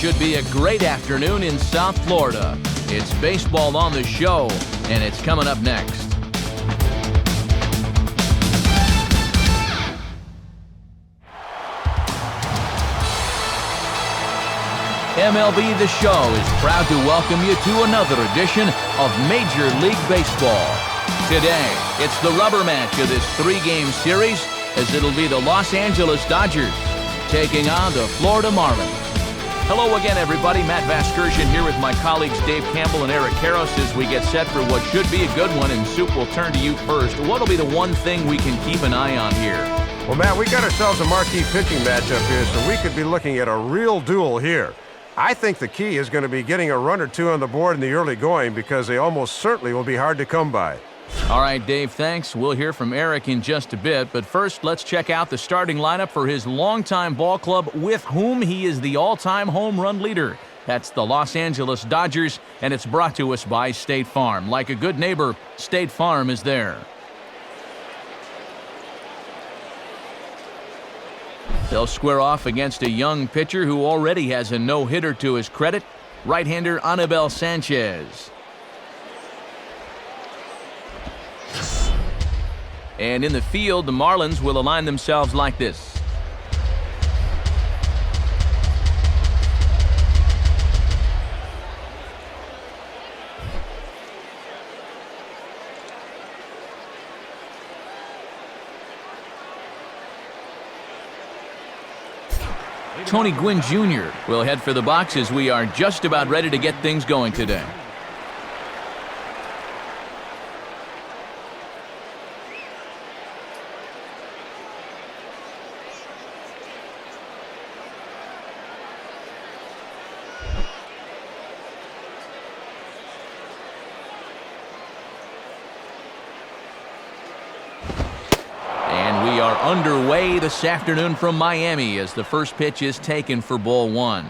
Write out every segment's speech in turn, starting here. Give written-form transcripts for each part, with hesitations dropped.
should be a great afternoon in South Florida. It's baseball on the show, and it's coming up next. MLB The Show is proud to welcome you to another edition of Major League Baseball. Today, it's the rubber match of this three-game series, as it'll be the Los Angeles Dodgers taking on the Florida Marlins. Hello again, everybody. Matt Vasgersian here with my colleagues Dave Campbell and Eric Karros as we get set for what should be a good one. And Soup, will turn to you first. What'll be the one thing we can keep an eye on here? Well, Matt, we got ourselves a marquee pitching matchup here, so we could be looking at a real duel here. I think the key is going to be getting a run or two on the board in the early going, because they almost certainly will be hard to come by. All right, Dave, thanks. We'll hear from Eric in just a bit. But first, let's check out the starting lineup for his longtime ball club with whom he is the all-time home run leader. That's the Los Angeles Dodgers, and it's brought to us by State Farm. Like a good neighbor, State Farm is there. They'll square off against a young pitcher who already has a no-hitter to his credit, right-hander Anibal Sanchez. And in the field, the Marlins will align themselves like this. Tony Gwynn Jr. will head for the box as we are just about ready to get things going today. Underway this afternoon from Miami as the first pitch is taken for ball one.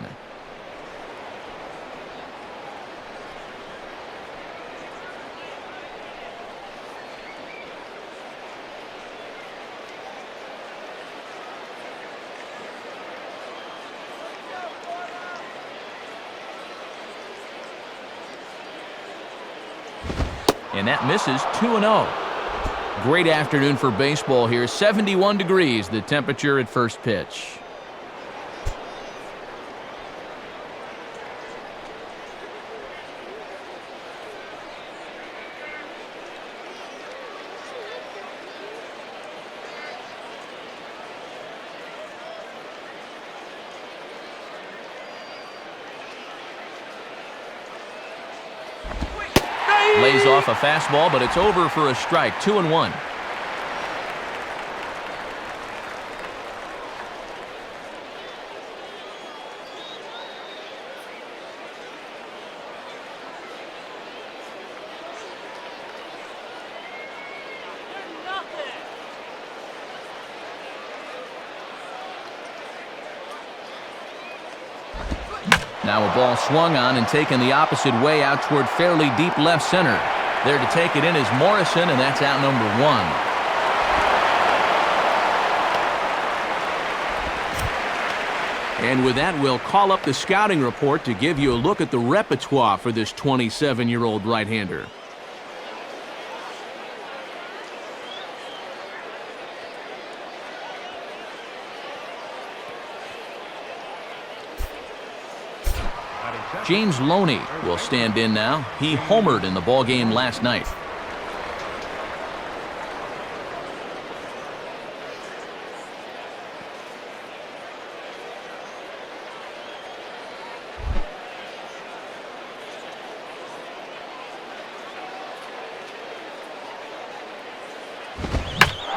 And that misses 2-0. Great afternoon for baseball here. 71 degrees, the temperature at first pitch. Lays off a fastball, but it's over for a strike. 2-1. Now a ball swung on and taken the opposite way out toward fairly deep left center. There to take it in is Morrison, and that's out number one. And with that, we'll call up the scouting report to give you a look at the repertoire for this 27-year-old right-hander. James Loney will stand in now. He homered in the ballgame last night.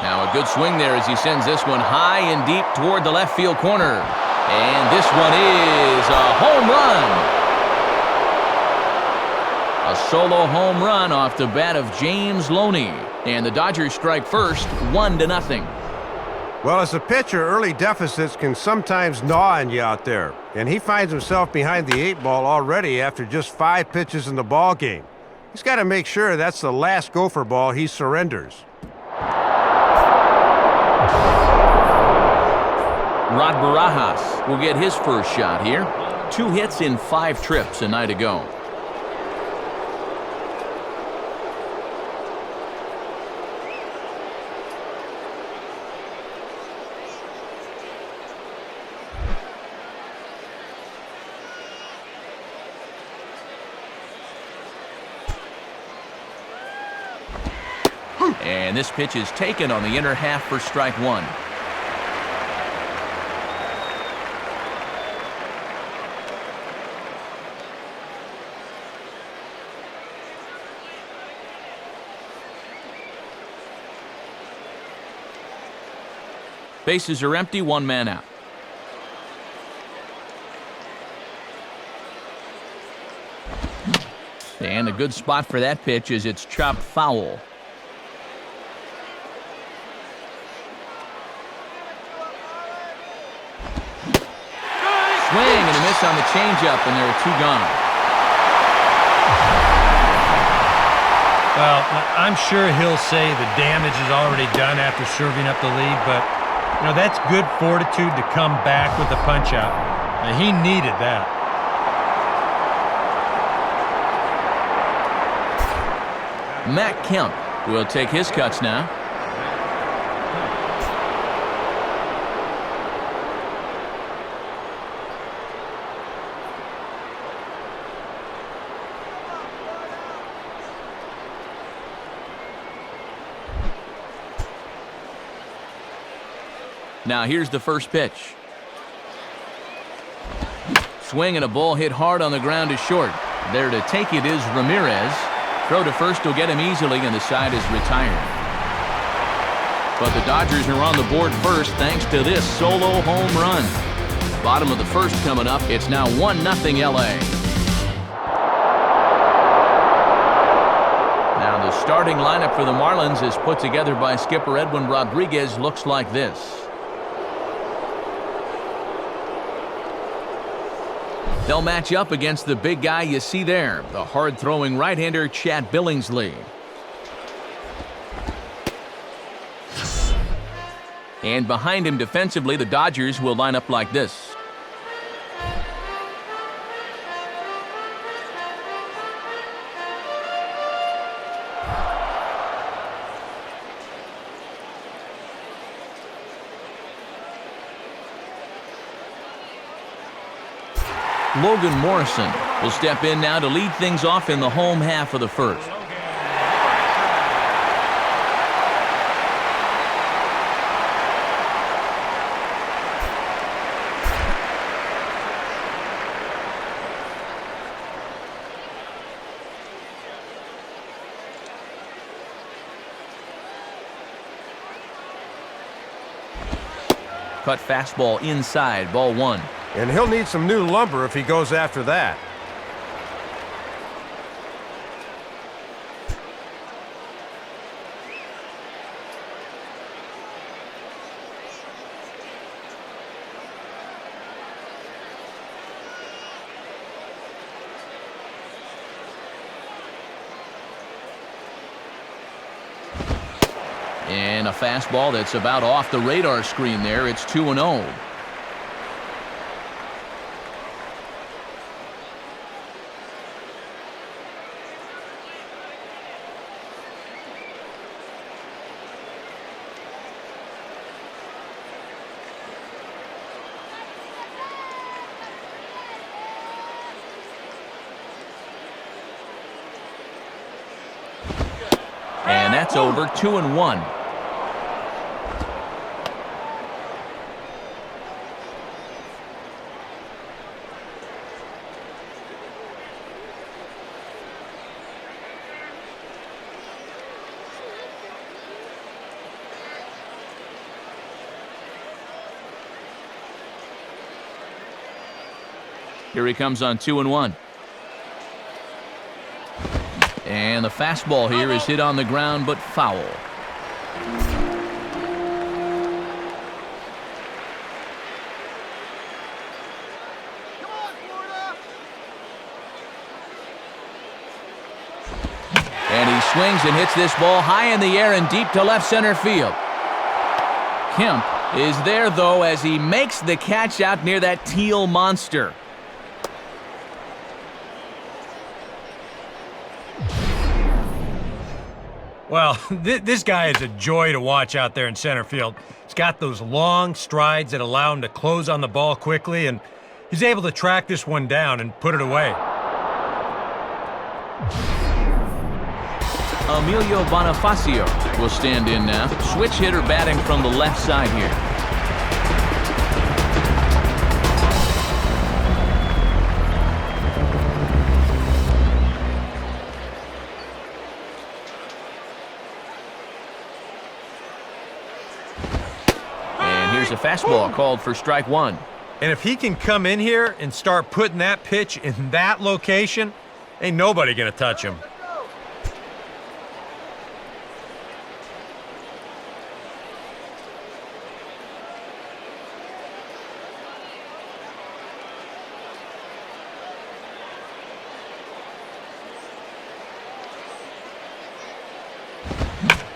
Now a good swing there as he sends this one high and deep toward the left field corner. And this one is a home run. A solo home run off the bat of James Loney. And the Dodgers strike first, 1-0. Well, as a pitcher, early deficits can sometimes gnaw on you out there. And he finds himself behind the 8 ball already after just 5 pitches in the ball game. He's got to make sure that's the last gopher ball he surrenders. Rod Barajas will get his first shot here. 2 hits in 5 trips a night ago. And this pitch is taken on the inner half for strike 1. Bases are empty, 1 man out. And a good spot for that pitch as it's chopped foul. Swing and a miss on the changeup, and there are 2 gone. Well, I'm sure he'll say the damage is already done after serving up the lead, but that's good fortitude to come back with a punch-out. He needed that. Matt Kemp will take his cuts now. Now here's the first pitch. Swing and a ball hit hard on the ground to short. There to take it is Ramirez. Throw to first will get him easily, and the side is retired. But the Dodgers are on the board first thanks to this solo home run. Bottom of the first coming up. It's now 1-0 LA. Now the starting lineup for the Marlins is put together by skipper Edwin Rodriguez. Looks like this. They'll match up against the big guy you see there, the hard-throwing right-hander Chad Billingsley. And behind him defensively, the Dodgers will line up like this. Logan Morrison will step in now to lead things off in the home half of the first. Cut fastball inside, ball 1. And he'll need some new lumber if he goes after that. And a fastball that's about off the radar screen there. It's 2-0. And that's over. 2-1. Here he comes on 2-1. And the fastball here is hit on the ground, but foul. And he swings and hits this ball high in the air and deep to left center field. Kemp is there, though, as he makes the catch out near that teal monster. Well, this guy is a joy to watch out there in center field. He's got those long strides that allow him to close on the ball quickly, and he's able to track this one down and put it away. Emilio Bonifacio will stand in now. Switch hitter batting from the left side here. And here's a fastball called for strike one. And if he can come in here and start putting that pitch in that location, ain't nobody gonna touch him.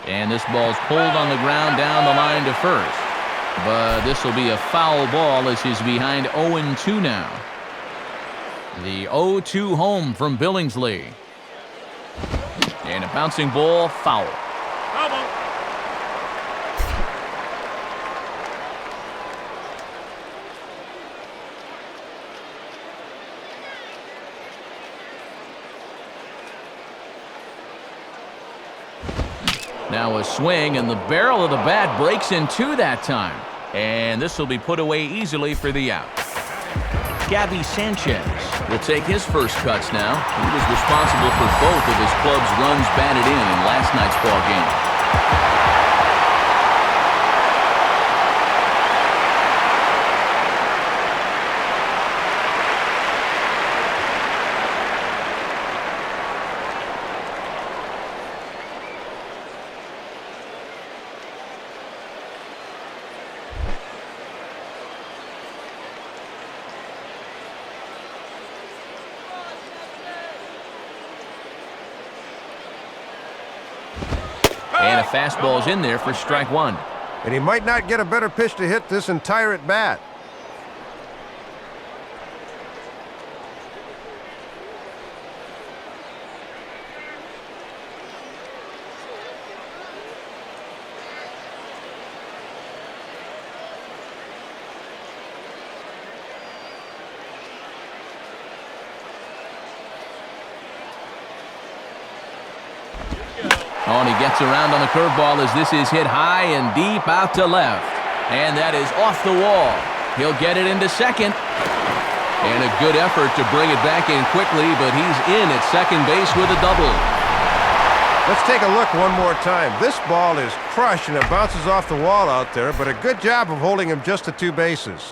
And this ball's pulled on the ground down the line to first. But this will be a foul ball as he's behind 0-2 now. The 0-2 home from Billingsley. And a bouncing ball, foul. Now a swing, and the barrel of the bat breaks in two that time. And this will be put away easily for the out. Gabby Sanchez will take his first cuts now. He was responsible for both of his club's runs batted in last night's ball game. And a fastball's in there for strike one. And he might not get a better pitch to hit this entire at bat. Oh, and he gets around on the curveball as this is hit high and deep out to left. And that is off the wall. He'll get it into second. And a good effort to bring it back in quickly, but he's in at second base with a double. Let's take a look one more time. This ball is crushed and it bounces off the wall out there, but a good job of holding him just to two bases.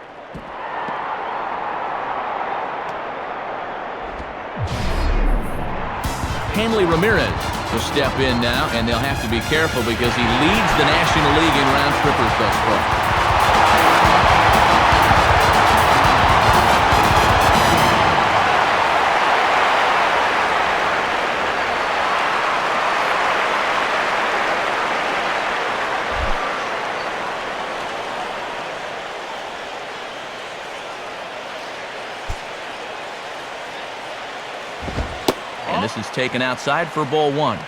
Hanley Ramirez will step in now, and they'll have to be careful because he leads the National League in round trippers thus far. And this is taken outside for ball one.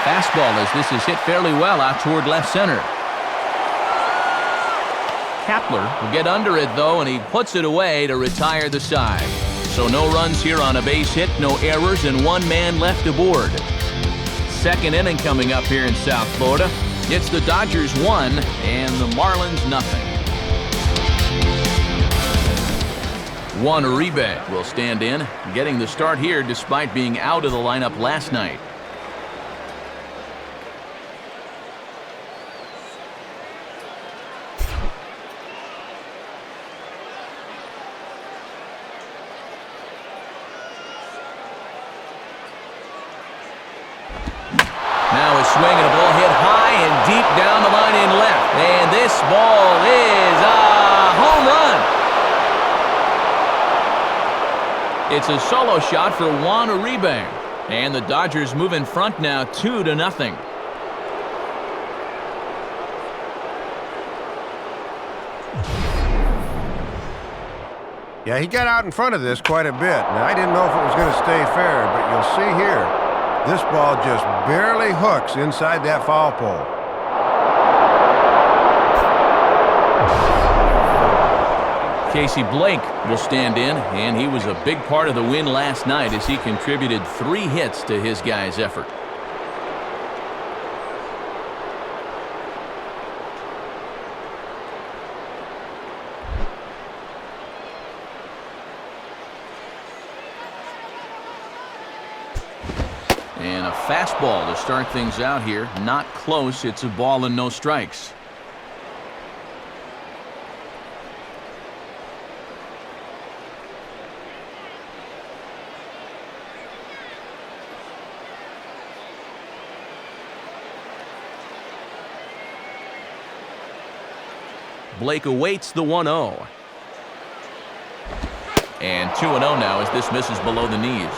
Fastball as this is hit fairly well out toward left center. Kapler will get under it though, and he puts it away to retire the side. So no runs here on a base hit, no errors, and one man left aboard. Second inning coming up here in South Florida. It's the Dodgers 1 and the Marlins nothing. Juan Uribe will stand in, getting the start here despite being out of the lineup last night. Now a swing and a ball hit high and deep down the line. point in left. And this ball is a home run. It's a solo shot for Juan Uribe. And the Dodgers move in front now 2-0. Yeah, he got out in front of this quite a bit. Now, I didn't know if it was going to stay fair, but you'll see here, this ball just barely hooks inside that foul pole. Casey Blake will stand in, and he was a big part of the win last night as he contributed 3 hits to his guys' effort. And a fastball to start things out here. Not close. It's a ball and no strikes. Blake awaits the 1-0. And 2-0 now as this misses below the knees.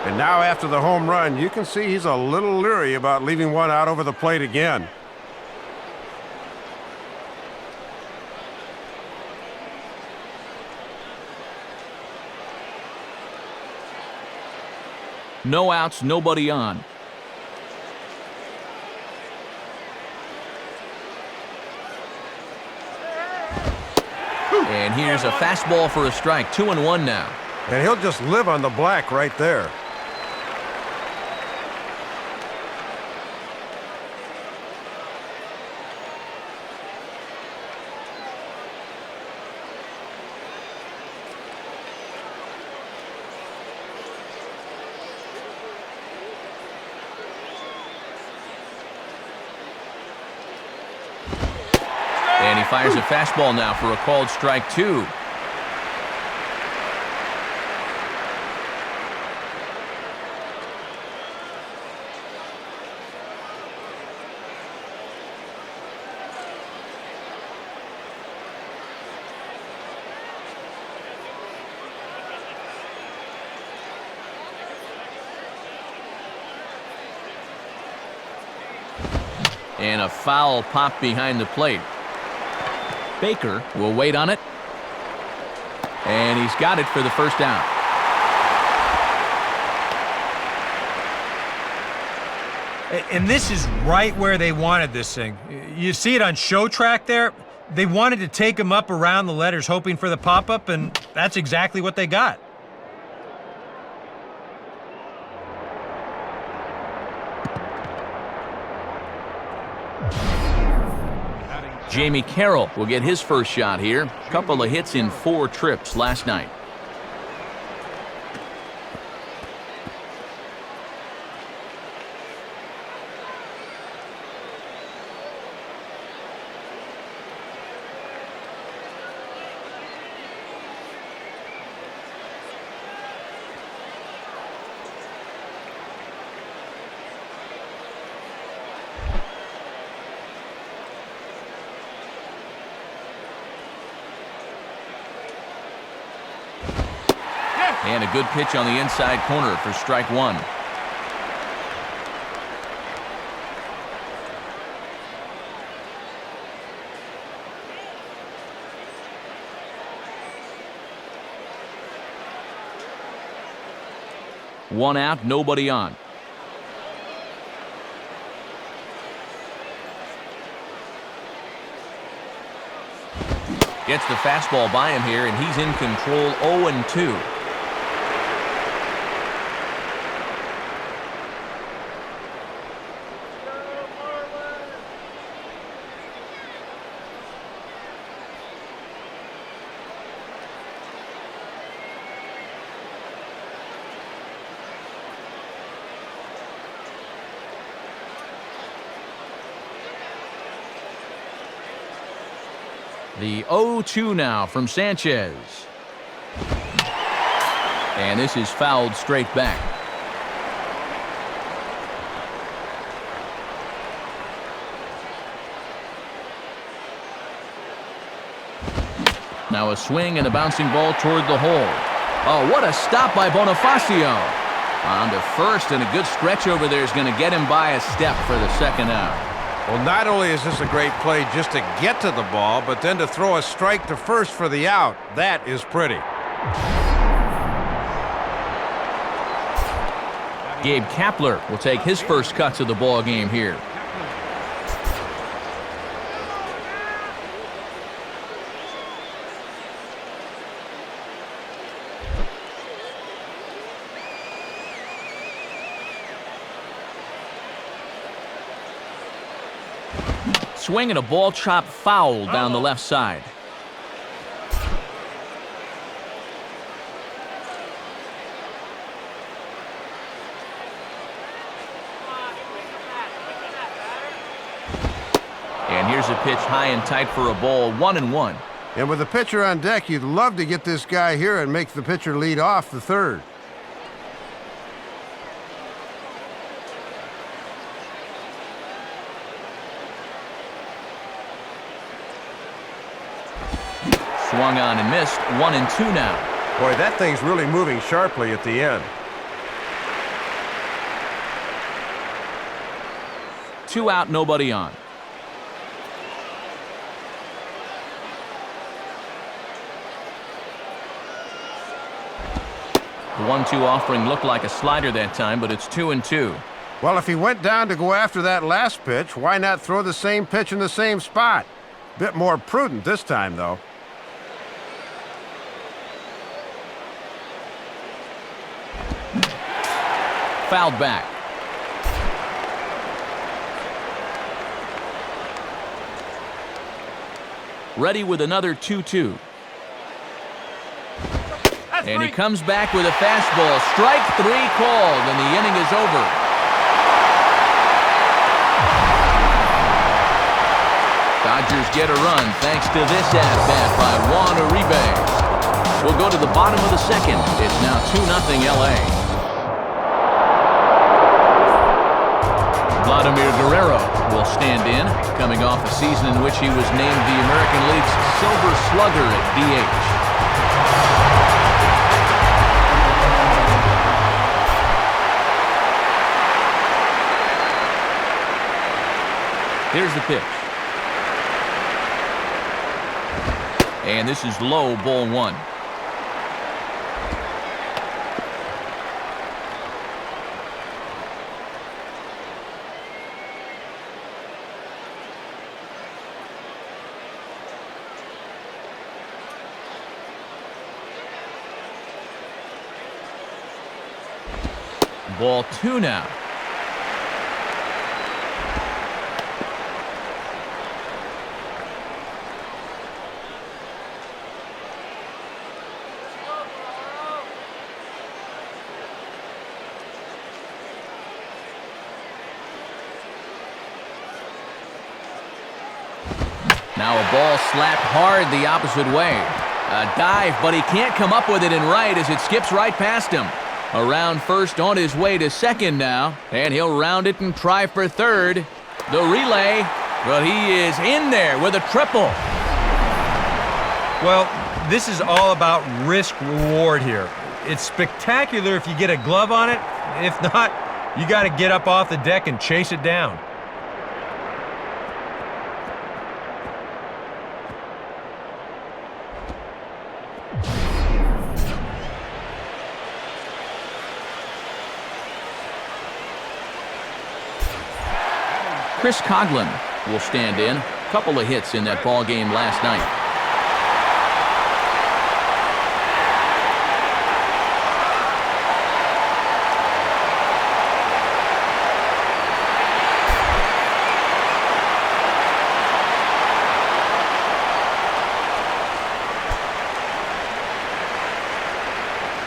And now after the home run, you can see he's a little leery about leaving one out over the plate again. No outs, nobody on. And here's a fastball for a strike. 2-1 now. And he'll just live on the black right there. And he fires a fastball now for a called strike 2. And a foul pop behind the plate. Baker will wait on it. And he's got it for the first down. And this is right where they wanted this thing. You see it on show track there. They wanted to take him up around the letters hoping for the pop-up, and that's exactly what they got. Jamie Carroll will get his first shot here. Couple of hits in 4 trips last night. And a good pitch on the inside corner for strike 1. One out, nobody on. Gets the fastball by him here, and he's in control. 0-2. The 0-2 now from Sanchez. And this is fouled straight back. Now a swing and a bouncing ball toward the hole. Oh, what a stop by Bonifacio. On to first, and a good stretch over there is going to get him by a step for the second out. Well, not only is this a great play just to get to the ball, but then to throw a strike to first for the out. That is pretty. Gabe Kapler will take his first cuts of the ball game here. Swing and a ball chopped foul down the left side. And here's a pitch high and tight for a ball, 1-1. And with the pitcher on deck, you'd love to get this guy here and make the pitcher lead off the third. Swung on and missed, 1-2 now. Boy, that thing's really moving sharply at the end. 2 out, nobody on. The 1-2 offering looked like a slider that time, but it's 2-2. Well, if he went down to go after that last pitch, why not throw the same pitch in the same spot? Bit more prudent this time, though. Fouled back. Ready with another 2-2. And he comes back with a fastball. Strike 3 called, and the inning is over. Dodgers get a run thanks to this at-bat by Juan Uribe. We'll go to the bottom of the second. It's now 2-0 LA. Vladimir Guerrero will stand in, coming off a season in which he was named the American League's Silver Slugger at DH. Here's the pitch. And this is low, ball 1. Ball 2 now. Now a ball slapped hard the opposite way. A dive, but he can't come up with it in right as it skips right past him. Around first, on his way to second now, and he'll round it and try for third. The relay, but he is in there with a triple. Well, this is all about risk-reward here. It's spectacular if you get a glove on it. If not, you got to get up off the deck and chase it down. Chris Coughlin will stand in. Couple of hits in that ball game last night.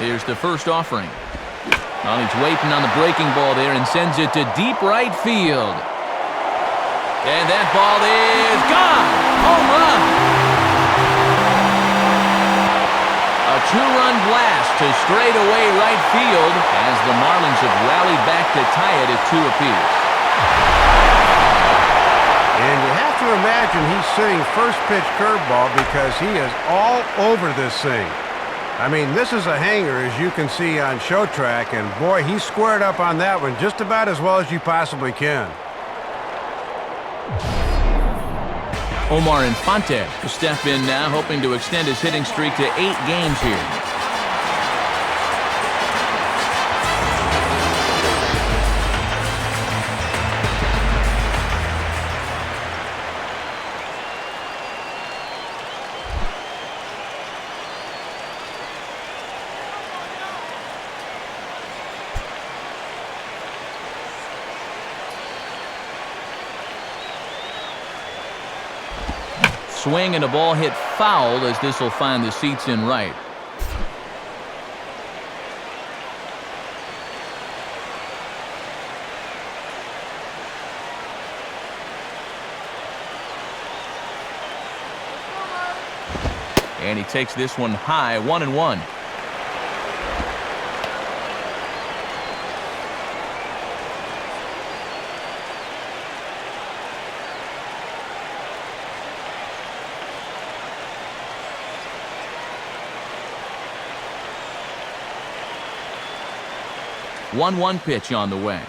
Here's the first offering. Well, he's waiting on the breaking ball there and sends it to deep right field. And that ball is gone. Home run. A 2-run blast to straightaway right field as the Marlins have rallied back to tie it at 2 apiece. And you have to imagine he's sitting first pitch curveball because he is all over this thing. I mean, this is a hanger, as you can see on Show Track, and boy, he's squared up on that one just about as well as you possibly can. Omar Infante will step in now, hoping to extend his hitting streak to 8 games here. Swing and a ball hit foul as this will find the seats in right. And he takes this one high, 1-1. One pitch on the way.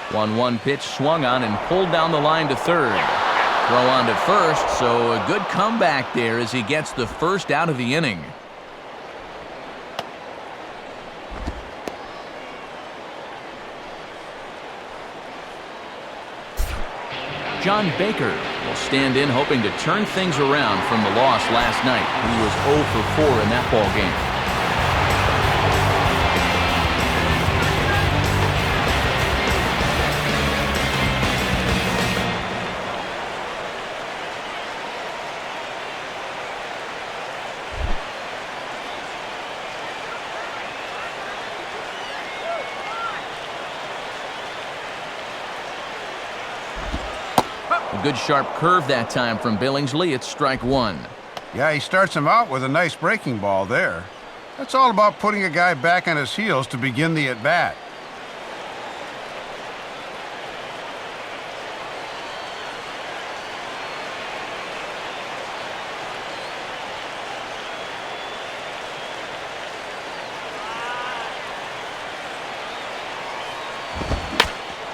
1-1 pitch swung on and pulled down the line to third. Throw on to first, so a good comeback there as he gets the first out of the inning. John Baker will stand in, hoping to turn things around from the loss last night. He was 0 for 4 in that ball game. A good sharp curve that time from Billingsley. It's strike 1. Yeah, he starts him out with a nice breaking ball there. That's all about putting a guy back on his heels to begin the at-bat.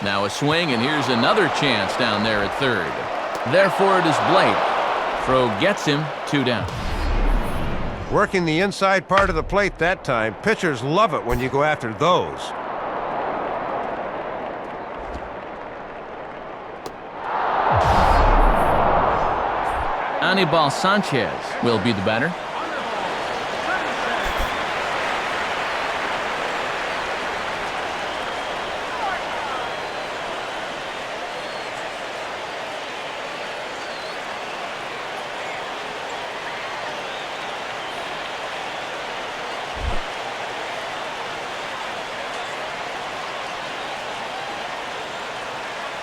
Now a swing, and here's another chance down there at third. Therefore, it is Blake. Throw gets him, 2 down. Working the inside part of the plate that time. Pitchers love it when you go after those. Anibal Sanchez will be the batter.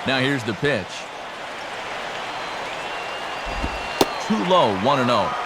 Now here's the pitch. Too low, 1-0.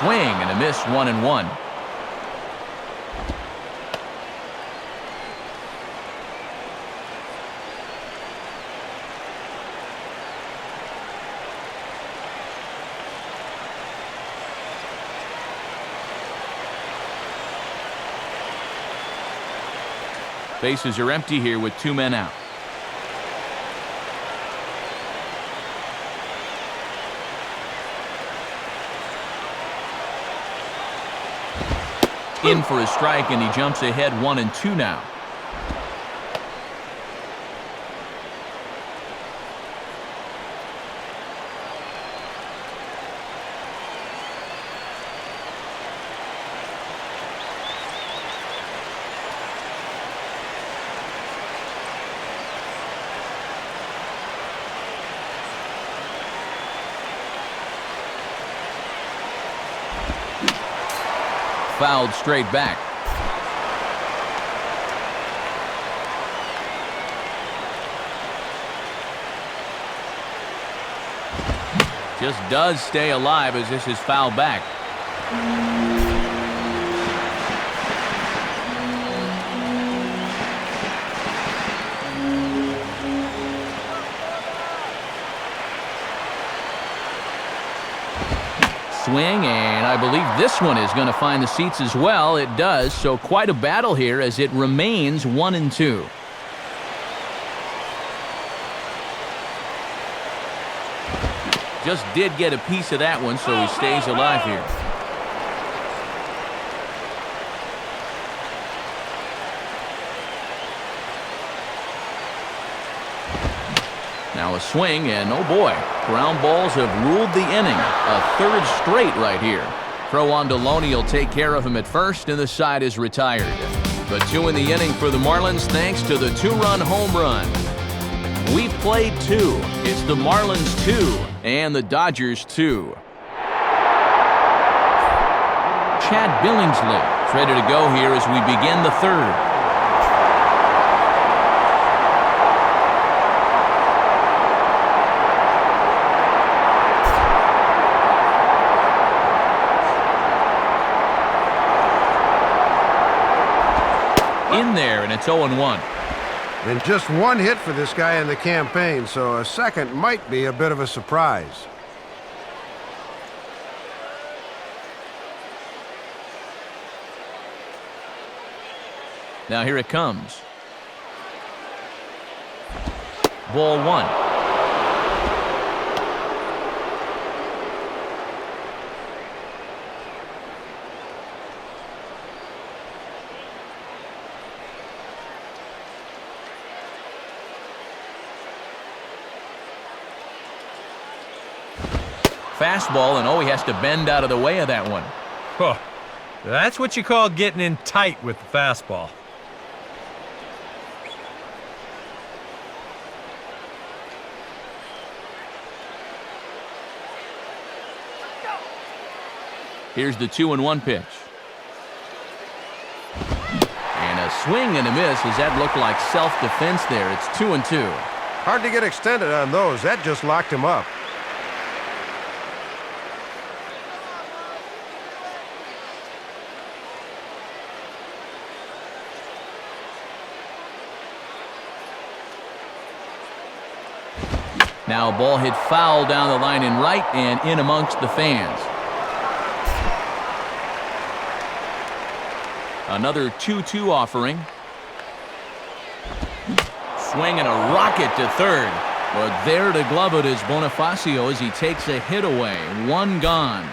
Swing and a miss, 1-1. Bases are empty here with 2 men out. In for a strike, and he jumps ahead 1-2 now. fouled straight back. Just does stay alive as this is fouled back. Swing, and I believe this one is going to find the seats as well. It does, so quite a battle here as it remains 1-2. Just did get a piece of that one, so he stays alive here. Now a swing, and oh boy, ground balls have ruled the inning. A third straight right here. Throw on to Loney will take care of him at first, and the side is retired. The 2 in the inning for the Marlins thanks to the 2-run home run. We've played 2. It's the Marlins 2 and the Dodgers 2. Chad Billingsley is ready to go here as we begin the third. In there, and it's 0-1. And just one hit for this guy in the campaign, so a second might be a bit of a surprise. Now here it comes. Ball 1. Fastball, and he has to bend out of the way of that one. Oh, that's what you call getting in tight with the fastball. Here's the 2-1 pitch. And a swing and a miss. Does that look like self-defense there? It's 2-2. Hard to get extended on those. That just locked him up. Now a ball hit foul down the line in right and in amongst the fans. Another 2-2 offering. Swing and a rocket to third. But there to glove it is Bonifacio as he takes a hit away. 1 gone.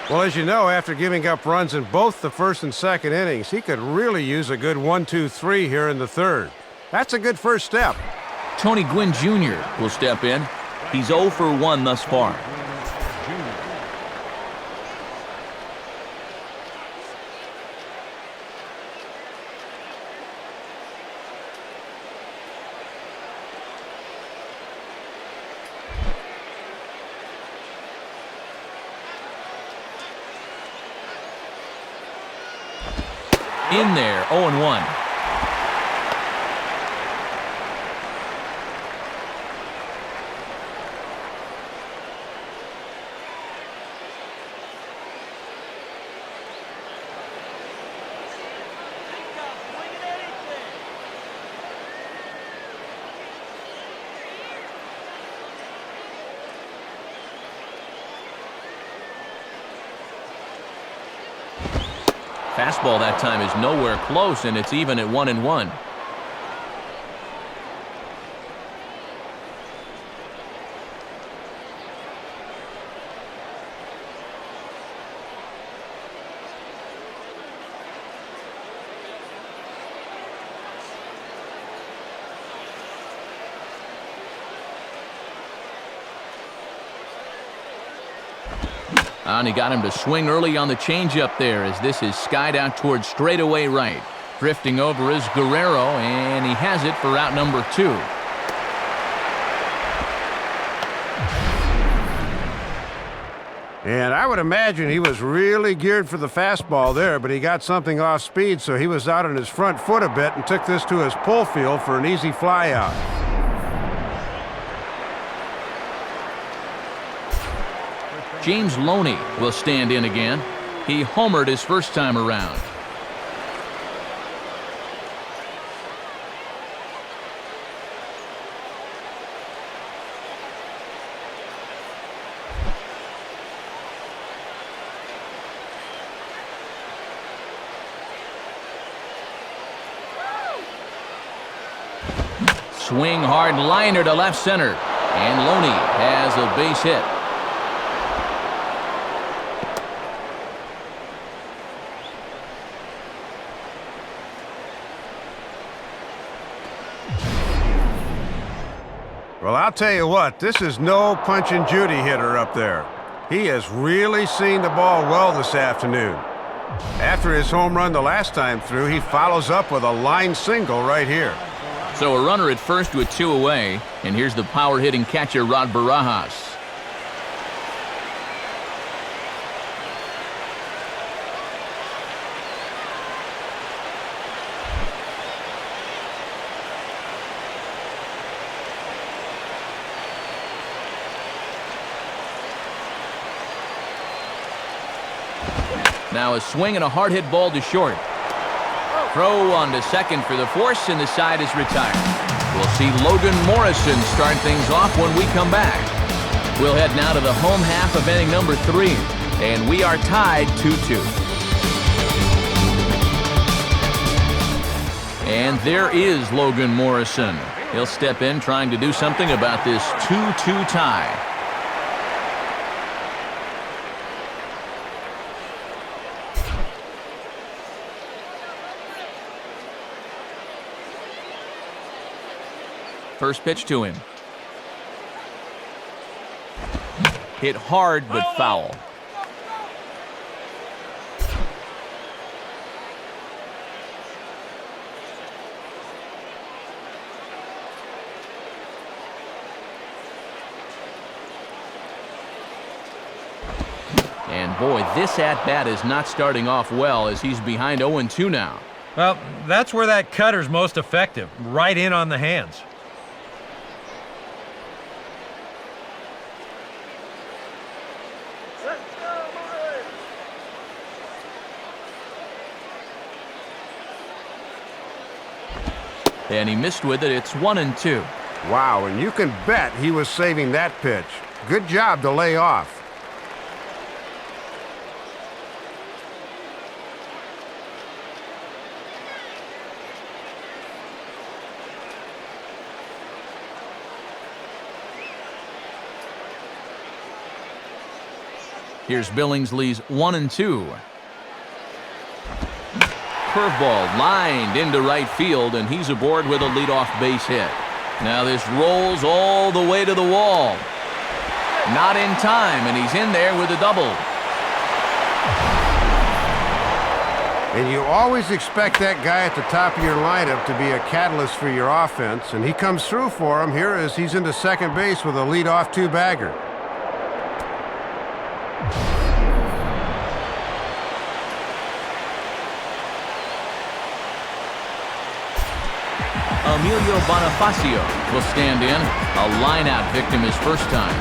Well, as you know, after giving up runs in both the first and second innings, he could really use a good 1-2-3 here in the third. That's a good first step. Tony Gwynn Jr. will step in. He's 0 for 1 thus far. In there, 0-1. Fastball that time is nowhere close, and it's even at 1-1. And he got him to swing early on the changeup there as this is skied out towards straightaway right. Drifting over is Guerrero, and he has it for out number 2. And I would imagine he was really geared for the fastball there, but he got something off speed, so he was out on his front foot a bit and took this to his pull field for an easy fly out. James Loney will stand in again. He homered his first time around. Swing hard liner to left center. And Loney has a base hit. Well, I'll tell you what, this is no Punch and Judy hitter up there. He has really seen the ball well this afternoon. After his home run the last time through, he follows up with a line single right here. So a runner at first with 2 away, and here's the power-hitting catcher Rod Barajas. Now a swing and a hard hit ball to short. Throw on to second for the force, and the side is retired. We'll see Logan Morrison start things off when we come back. We'll head now to the home half of inning number 3, and we are tied 2-2. And there is Logan Morrison. He'll step in trying to do something about this 2-2 tie. First pitch to him. Hit hard but foul. And boy, this at-bat is not starting off well as he's behind 0-2 now. Well, that's where that cutter's most effective, right in on the hands. And he missed with it. It's 1-2. Wow, and you can bet he was saving that pitch. Good job to lay off. Here's Billingsley's 1-2. Curveball lined into right field, and he's aboard with a leadoff base hit. Now this rolls all the way to the wall. Not in time, and he's in there with a double. And you always expect that guy at the top of your lineup to be a catalyst for your offense, and he comes through for him here as he's into second base with a leadoff 2-bagger. Emilio Bonifacio will stand in. A line-out victim his first time.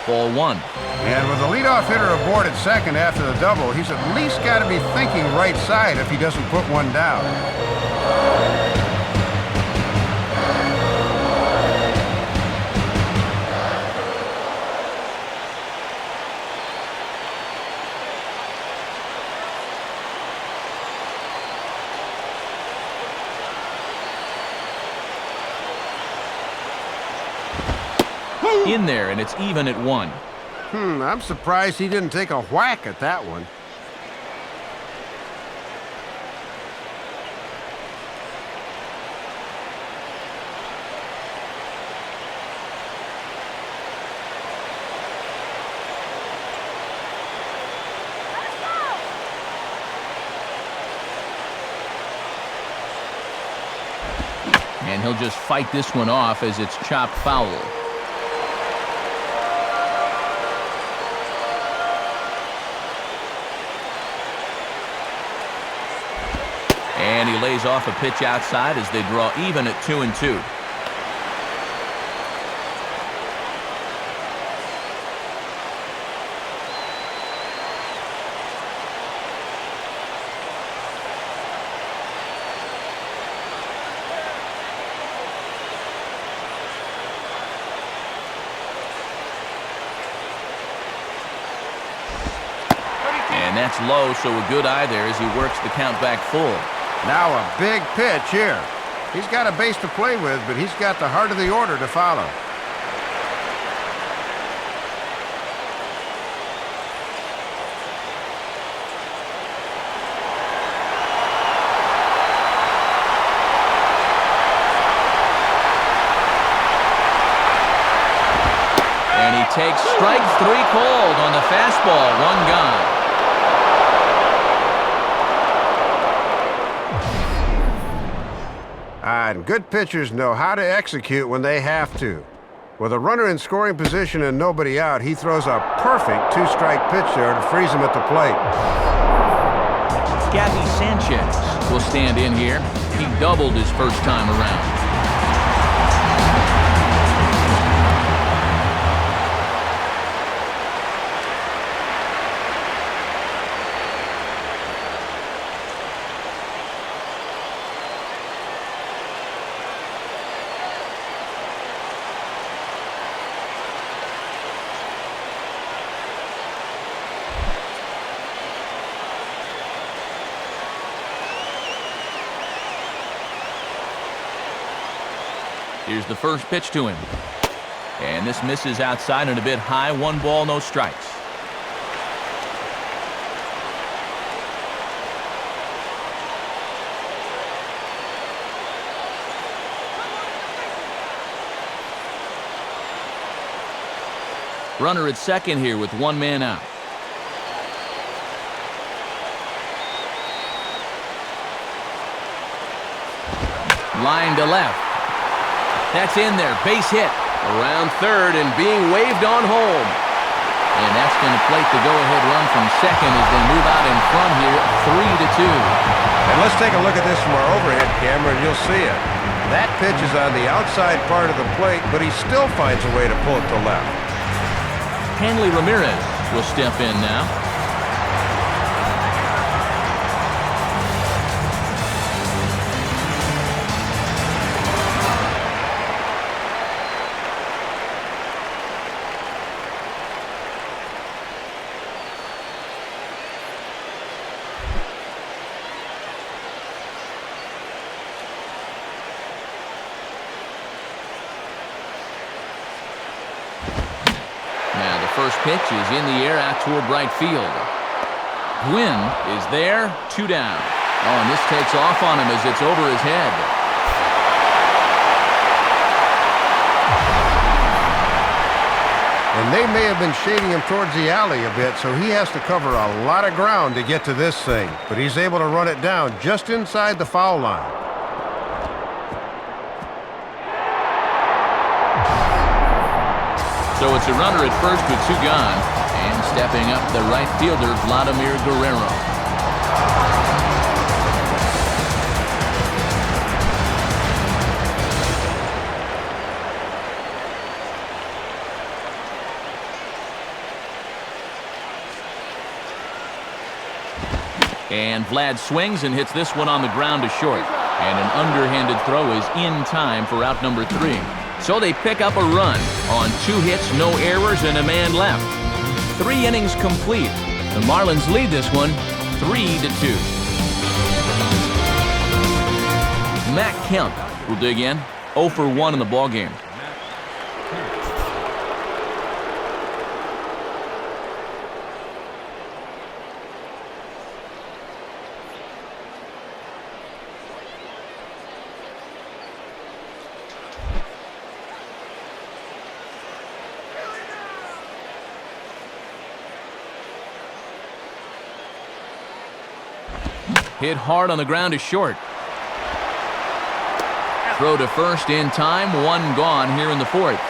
Ball 1. And with a leadoff hitter aboard at second after the double, he's at least got to be thinking right side if he doesn't put one down. In there, and it's even at 1. I'm surprised he didn't take a whack at that one. And he'll just fight this one off as it's chopped foul. And he lays off a pitch outside as they draw even at 2-2. And that's low, so a good eye there as he works the count back full. Now a big pitch here. He's got a base to play with, but he's got the heart of the order to follow. And he takes strike 3 called on the fastball, 1 gone. And good pitchers know how to execute when they have to. With a runner in scoring position and nobody out, he throws a perfect 2-strike pitch there to freeze him at the plate. Gabby Sanchez will stand in here. He doubled his first time around. Here's the first pitch to him. And this misses outside and a bit high. 1 ball, no strikes. Runner at second here with 1 man out. Line to left. That's in there, base hit. Around third and being waved on home. And that's going to plate the go-ahead run from second as they move out in front here, 3-2. And let's take a look at this from our overhead camera and you'll see it. That pitch is on the outside part of the plate, but he still finds a way to pull it to left. Hanley Ramirez will step in now. First pitch is in the air out toward right field. Gwynn is there, 2 down. Oh, and this takes off on him as it's over his head. And they may have been shading him towards the alley a bit, so he has to cover a lot of ground to get to this thing. But he's able to run it down just inside the foul line. So it's a runner at first with 2 gone, and stepping up the right fielder, Vladimir Guerrero. And Vlad swings and hits this one on the ground to short. And an underhanded throw is in time for out number 3. So they pick up a run on 2 hits, no errors, and a man left. 3 innings complete. The Marlins lead this one 3-2. Matt Kemp will dig in, 0 for 1 in the ballgame. Hit hard on the ground is short. Throw to first in time, one gone here in the fourth.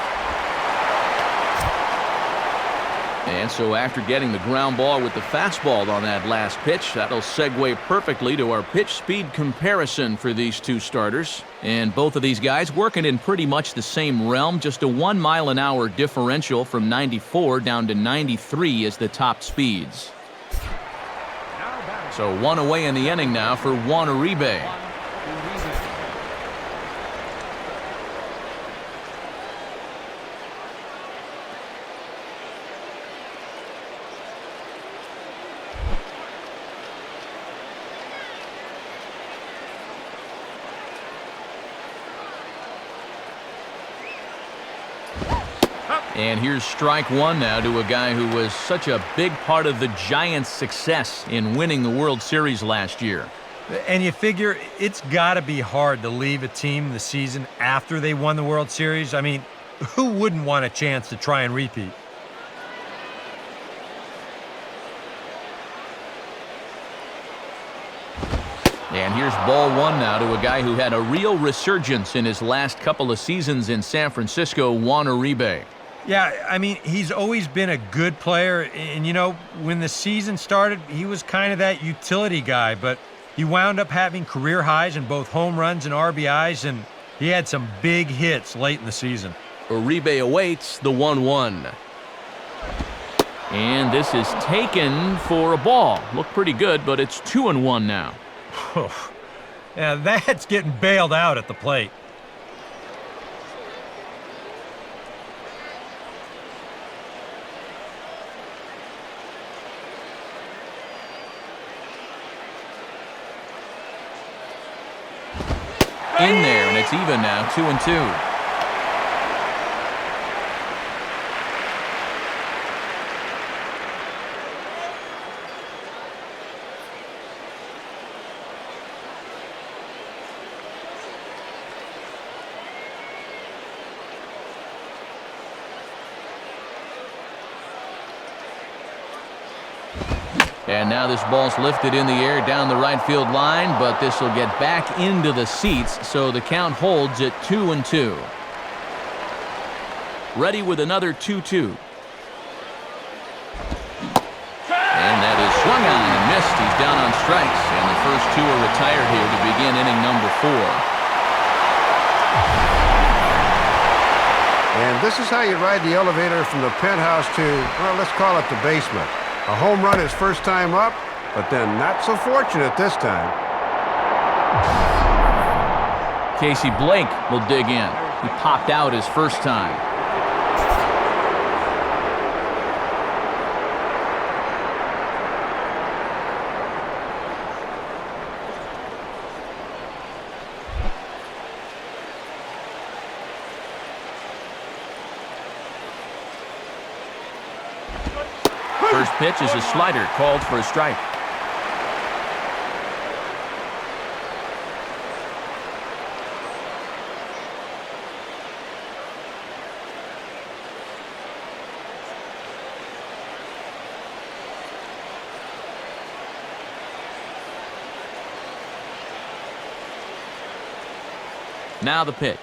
And so after getting the ground ball with the fastball on that last pitch, that'll segue perfectly to our pitch speed comparison for these two starters. And both of these guys working in pretty much the same realm, just a 1 mile an hour differential from 94 down to 93 as the top speeds. So one away in the inning now for Juan Uribe. And here's strike one now to a guy who was such a big part of the Giants' success in winning the World Series last year. And you figure it's got to be hard to leave a team the season after they won the World Series. I mean, who wouldn't want a chance to try and repeat? And here's ball one now to a guy who had a real resurgence in his last couple of seasons in San Francisco, Juan Uribe. Yeah, I mean, he's always been a good player. And, you know, when the season started, he was kind of that utility guy. But he wound up having career highs in both home runs and RBIs, and he had some big hits late in the season. Uribe awaits the 1-1. And this is taken for a ball. Looked pretty good, but it's 2-1 now. Yeah, that's getting bailed out at the plate. In there, and it's even now, 2-2. And now this ball's lifted in the air down the right field line, but this will get back into the seats, so the count holds at 2-2. Ready with another 2-2. And that is swung on and missed. He's down on strikes, and the first two are retired here to begin inning number 4. And this is how you ride the elevator from the penthouse to, well, let's call it the basement. A home run his first time up, but then not so fortunate this time. Casey Blake will dig in. He popped out his first time. First pitch is a slider called for a strike. Now the pitch.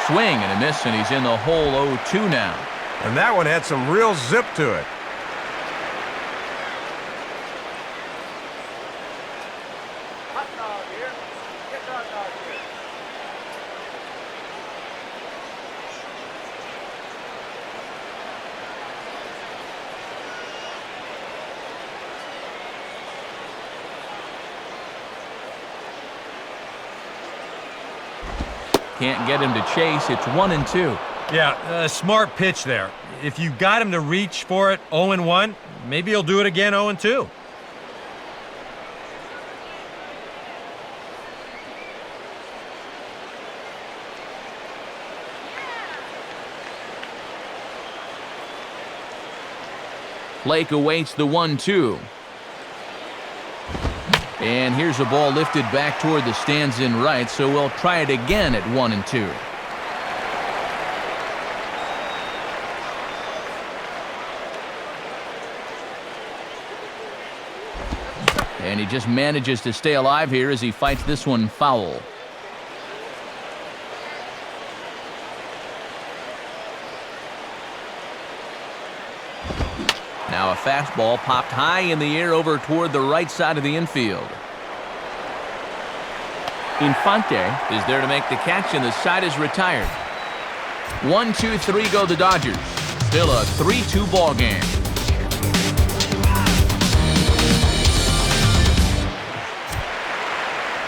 Swing and a miss, and he's in the hole 0-2 now. And that one had some real zip to it. Can't get him to chase. It's 1-2. Yeah, a smart pitch there. If you got him to reach for it 0-1, maybe he'll do it again 0-2. Blake awaits the 1-2. And here's a ball lifted back toward the stands in right, so we'll try it again at 1-2. And he just manages to stay alive here as he fights this one foul. Now a fastball popped high in the air over toward the right side of the infield. Infante is there to make the catch, and the side is retired. 1-2-3 go the Dodgers. Still a 3-2 ball game.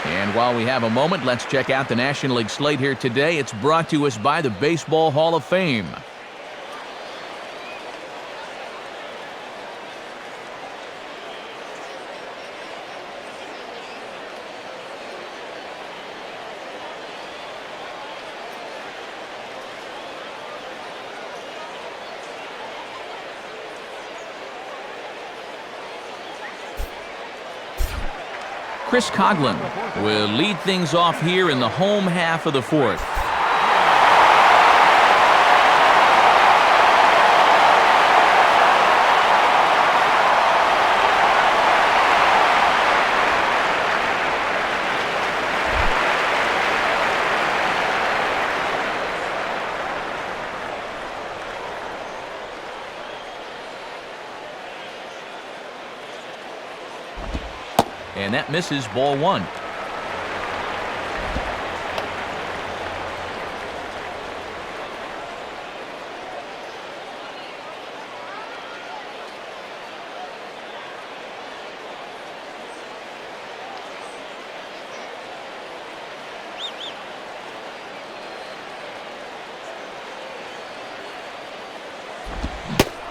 And while we have a moment, let's check out the National League slate here today. It's brought to us by the Baseball Hall of Fame. Chris Coughlin will lead things off here in the home half of the fourth. And that misses, ball one.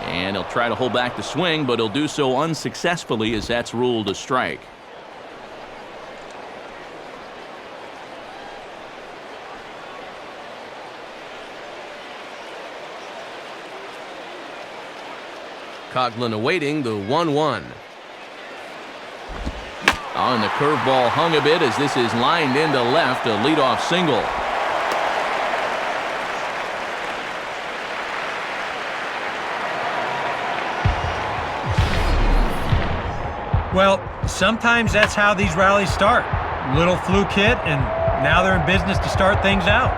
And he'll try to hold back the swing, but he'll do so unsuccessfully as that's ruled a strike. Coughlin awaiting the 1-1. Oh, and the curveball hung a bit as this is lined into left, a leadoff single. Well, sometimes that's how these rallies start. Little fluke hit, and now they're in business to start things out.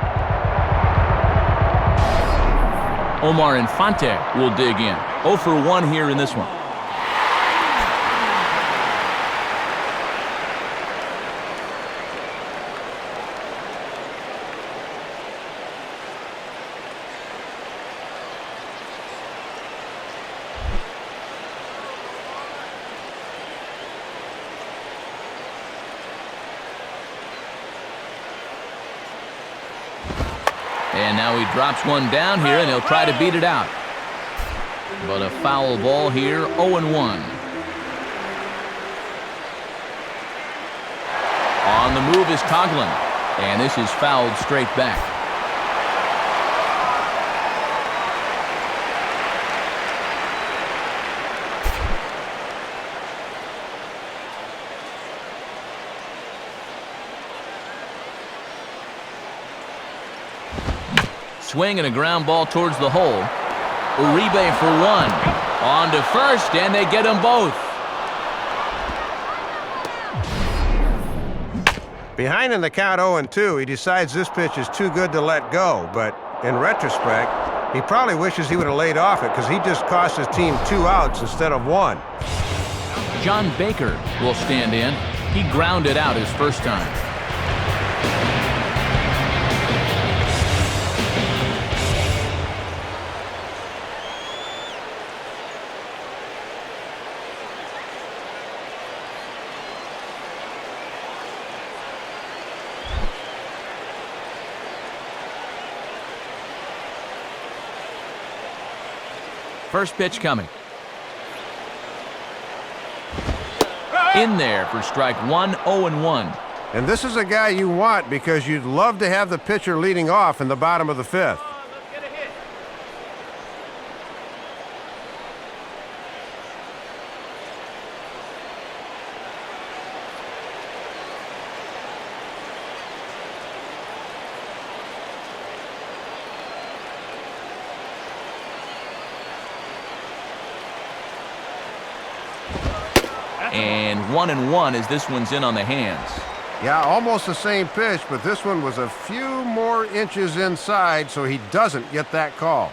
Omar Infante will dig in. 0 for 1 here in this one. And now he drops one down here, and he'll try to beat it out. But a foul ball here, 0-1. On the move is Coughlin, and this is fouled straight back. Swing and a ground ball towards the hole. Uribe for one. On to first, and they get them both. Behind in the count 0-2, he decides this pitch is too good to let go, but in retrospect, he probably wishes he would have laid off it because he just cost his team 2 outs instead of 1. John Baker will stand in. He grounded out his first time. First pitch coming. In there for strike one, 0-1. And this is a guy you want because you'd love to have the pitcher leading off in the bottom of the 5th. And 1-1 as this one's in on the hands. Yeah, almost the same pitch, but this one was a few more inches inside, so he doesn't get that call.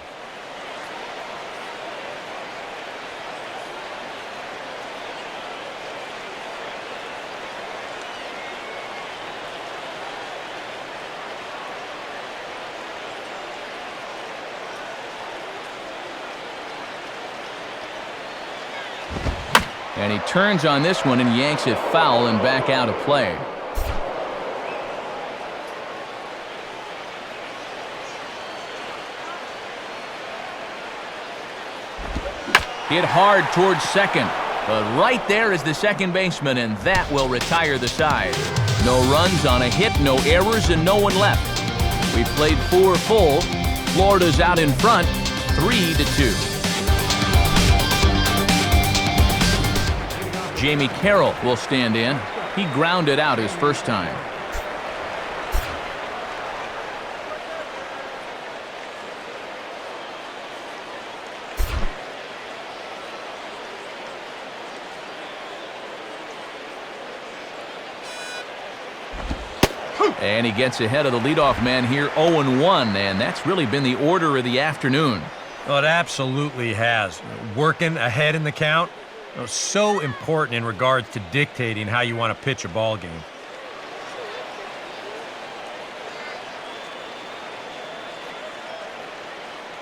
And he turns on this one and yanks it foul and back out of play. Hit hard towards second. But right there is the second baseman, and that will retire the side. No runs on a hit, no errors, and no one left. We've played 4 full. Florida's out in front, 3-2. Jamie Carroll will stand in. He grounded out his first time. And he gets ahead of the leadoff man here, 0-1, and that's really been the order of the afternoon. Well, it absolutely has. Working ahead in the count, so important in regards to dictating how you want to pitch a ball game.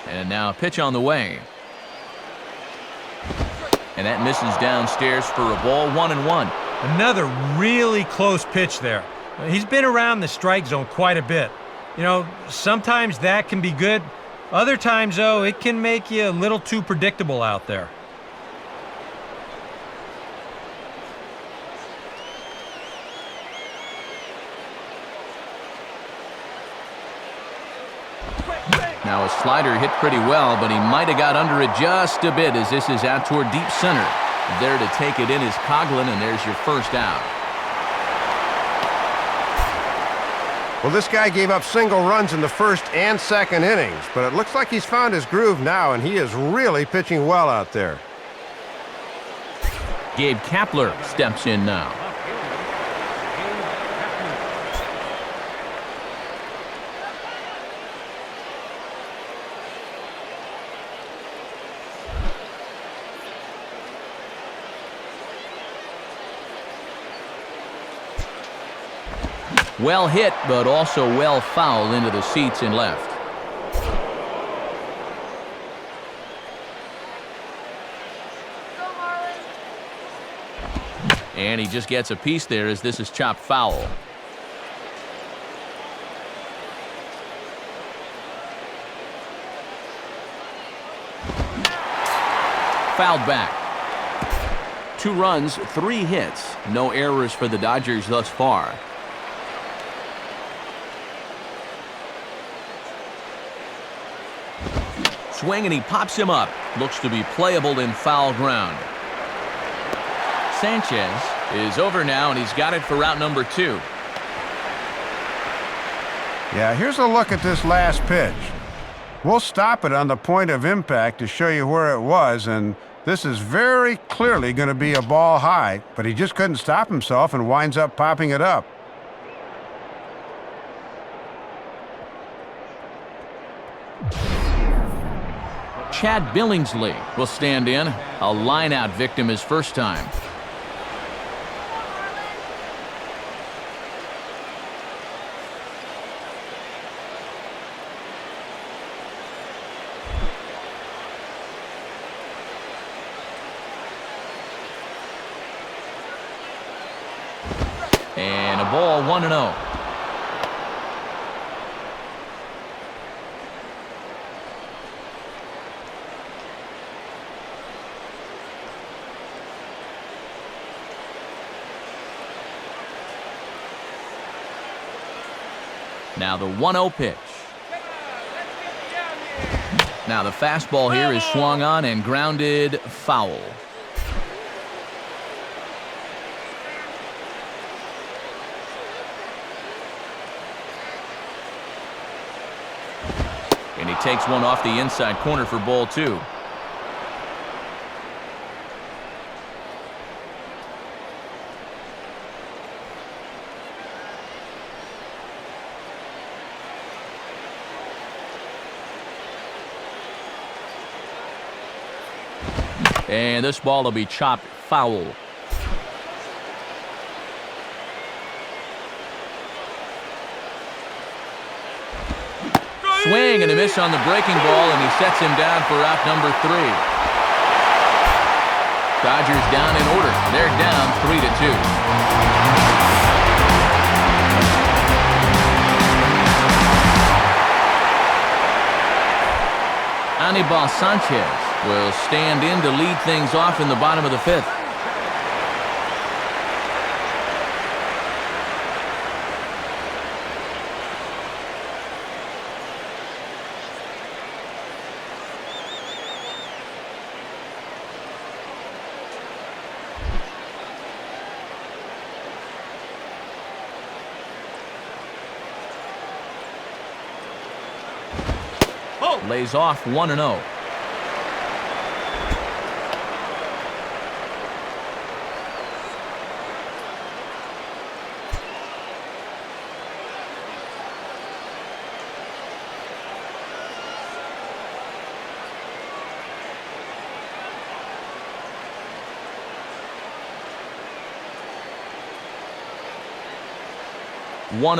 And now a pitch on the way. And that misses downstairs for a ball, 1-1. Another really close pitch there. He's been around the strike zone quite a bit. You know, sometimes that can be good. Other times, though, it can make you a little too predictable out there. Now a slider hit pretty well, but he might have got under it just a bit as this is out toward deep center. There to take it in is Coughlin, and there's your first out. Well, this guy gave up single runs in the first and second innings, but it looks like he's found his groove now, and he is really pitching well out there. Gabe Kapler steps in now. Well hit, but also well fouled into the seats and left. And he just gets a piece there as this is chopped foul. Fouled back. 2 runs, 3 hits. No errors for the Dodgers thus far. Swing, and he pops him up. Looks to be playable in foul ground. Sanchez is over now, and he's got it for route number 2. Yeah, here's a look at this last pitch. We'll stop it on the point of impact to show you where it was, and this is very clearly going to be a ball high, but he just couldn't stop himself and winds up popping it up. Chad Billingsley will stand in. A line-out victim his first time. And a ball, 1-0. Now the 1-0 pitch. Now the fastball here is swung on and grounded foul. And he takes one off the inside corner for ball 2. And this ball will be chopped foul. Swing and a miss on the breaking ball, and he sets him down for out number 3. Dodgers down in order. They're down 3-2. Anibal Sanchez will stand in to lead things off in the bottom of the 5th. Lays off 1-0.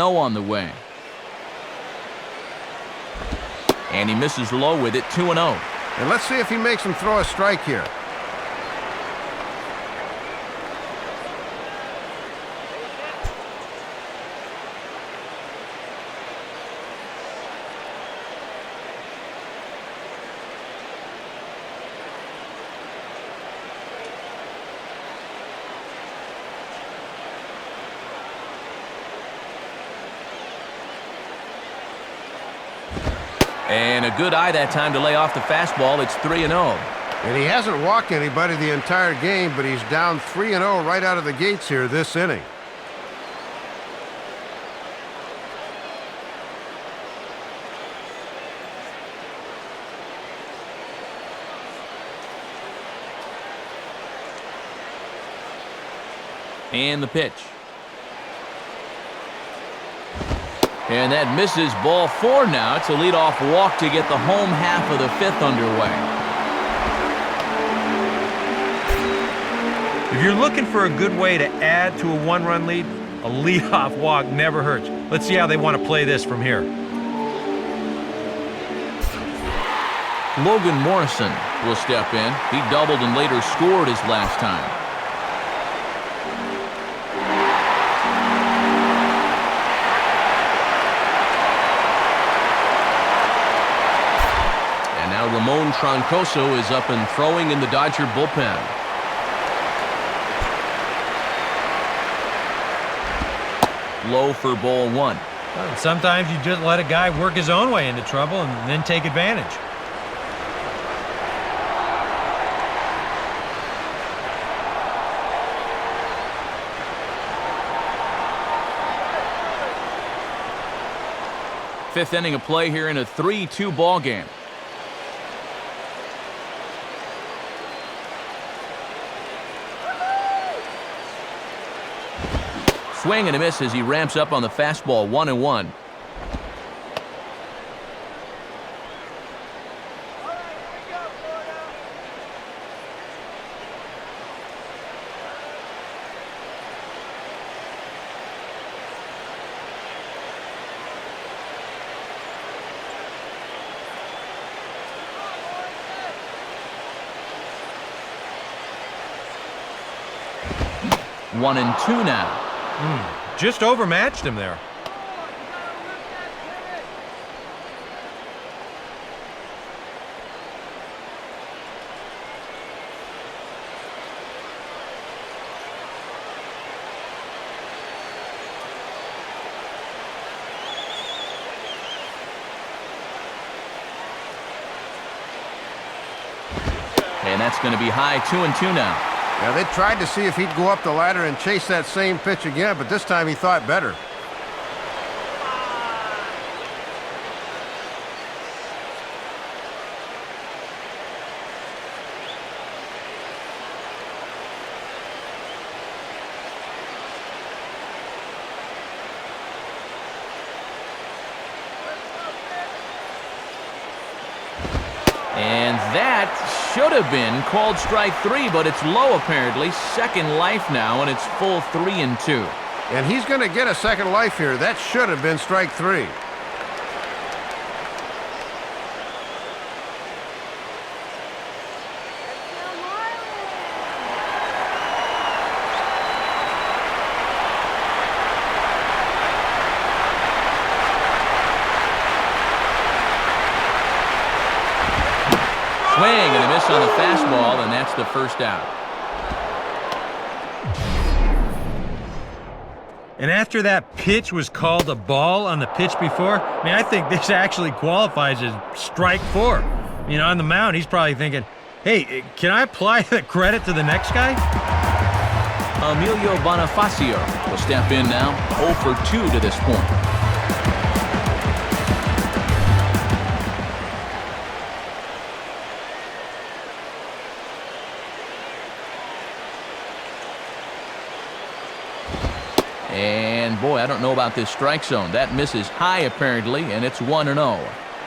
On the way. And he misses low with it, 2-0. And let's see if he makes him throw a strike here. And a good eye that time to lay off the fastball. It's 3-0. And he hasn't walked anybody the entire game, but he's down 3-0 right out of the gates here this inning. And the pitch. And that misses, ball 4 now. It's a leadoff walk to get the home half of the 5th underway. If you're looking for a good way to add to a 1-run lead, a leadoff walk never hurts. Let's see how they want to play this from here. Logan Morrison will step in. He doubled and later scored his last time. Ramon Troncoso is up and throwing in the Dodger bullpen. Low for ball 1. Well, sometimes you just let a guy work his own way into trouble and then take advantage. Fifth inning of play here in a 3-2 ball game. Swing and a miss as he ramps up on the fastball, 1-1. One and two now. Just overmatched him there. And that's going to be high, 2-2 now. Now, they tried to see if he'd go up the ladder and chase that same pitch again, but this time he thought better. And That should have been called strike 3, but it's low apparently. Second life now, and it's full 3-2. And he's going to get a second life here. That should have been strike 3. Swing and a miss on the fastball, and that's the first out. And after that pitch was called a ball on the pitch before, I mean, I think this actually qualifies as strike 4. On the mound, he's probably thinking, hey, can I apply the credit to the next guy? Emilio Bonifacio will step in now, 0 for 2 to this point. And boy, I don't know about this strike zone. That misses high apparently, and it's 1-0.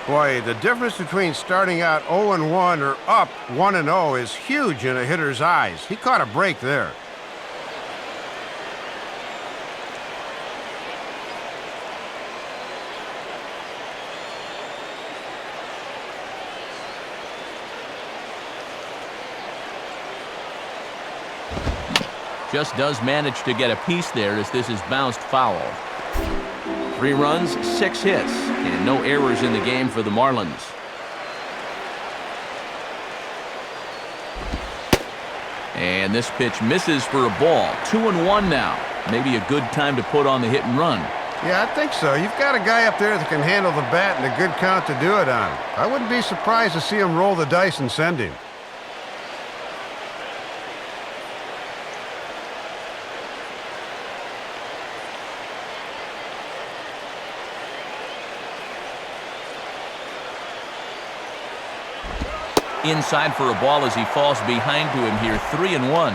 Boy, the difference between starting out 0-1 or up 1-0 is huge in a hitter's eyes. He caught a break there. Just does manage to get a piece there as this is bounced foul. 3 runs, 6 hits, and no errors in the game for the Marlins. And this pitch misses for a ball. 2-1 now. Maybe a good time to put on the hit and run. Yeah, I think so. You've got a guy up there that can handle the bat and a good count to do it on. I wouldn't be surprised to see him roll the dice and send him. Inside for a ball as he falls behind to him here, 3-1.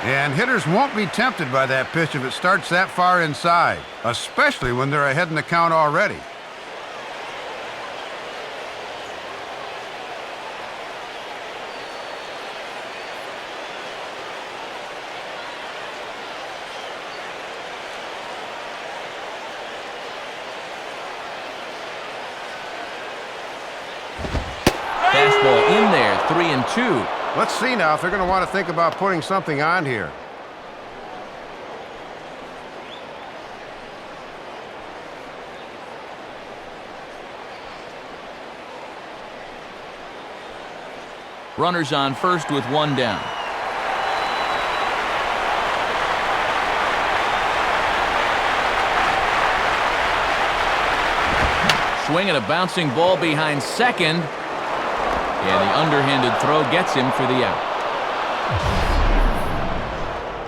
And hitters won't be tempted by that pitch if it starts that far inside, especially when they're ahead in the count already. Fastball in there, 3-2. Let's see now if they're going to want to think about putting something on here. Runners on first with 1 down. Swing and a bouncing ball behind second. And the underhanded throw gets him for the out.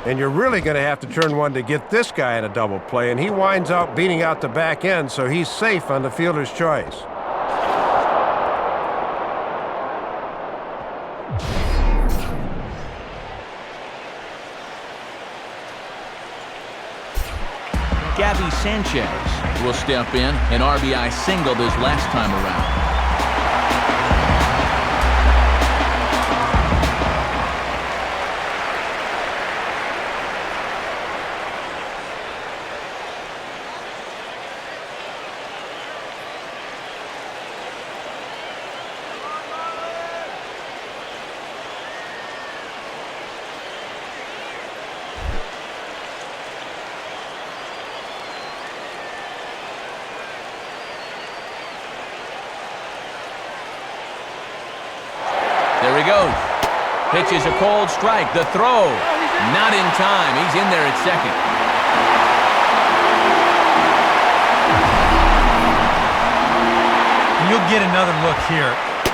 And you're really going to have to turn one to get this guy in a double play, and he winds up beating out the back end, so he's safe on the fielder's choice. Gabby Sanchez will step in. An RBI singled his last time around. There he goes. Pitches a cold strike. The throw. Not in time. He's in there at second. You'll get another look here.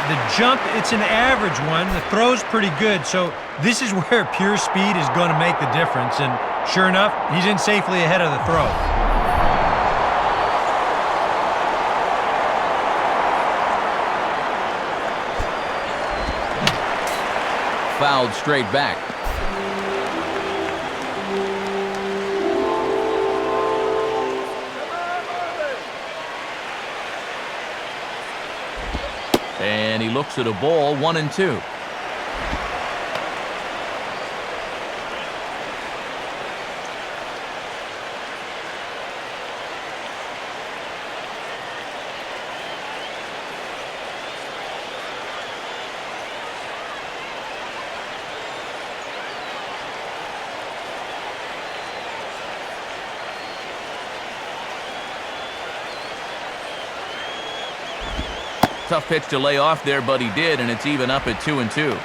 The jump, it's an average one. The throw's pretty good, so this is where pure speed is going to make the difference. And sure enough, he's in safely ahead of the throw. Fouled straight back. And he looks at a ball, 1-2. Tough pitch to lay off there, but he did, and it's even up at 2-2.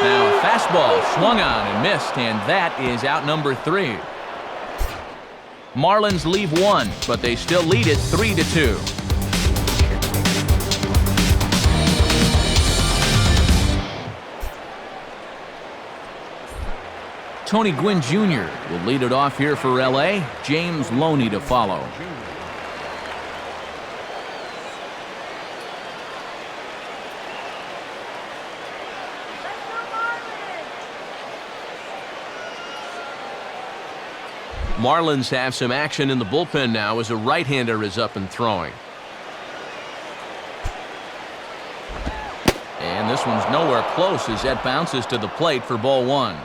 Now a fastball swung on and missed, and that is out number 3. Marlins leave 1, but they still lead it 3-2. Tony Gwynn Jr. will lead it off here for LA. James Loney to follow. Marlins have some action in the bullpen now as a right-hander is up and throwing. And this one's nowhere close as that bounces to the plate for ball 1.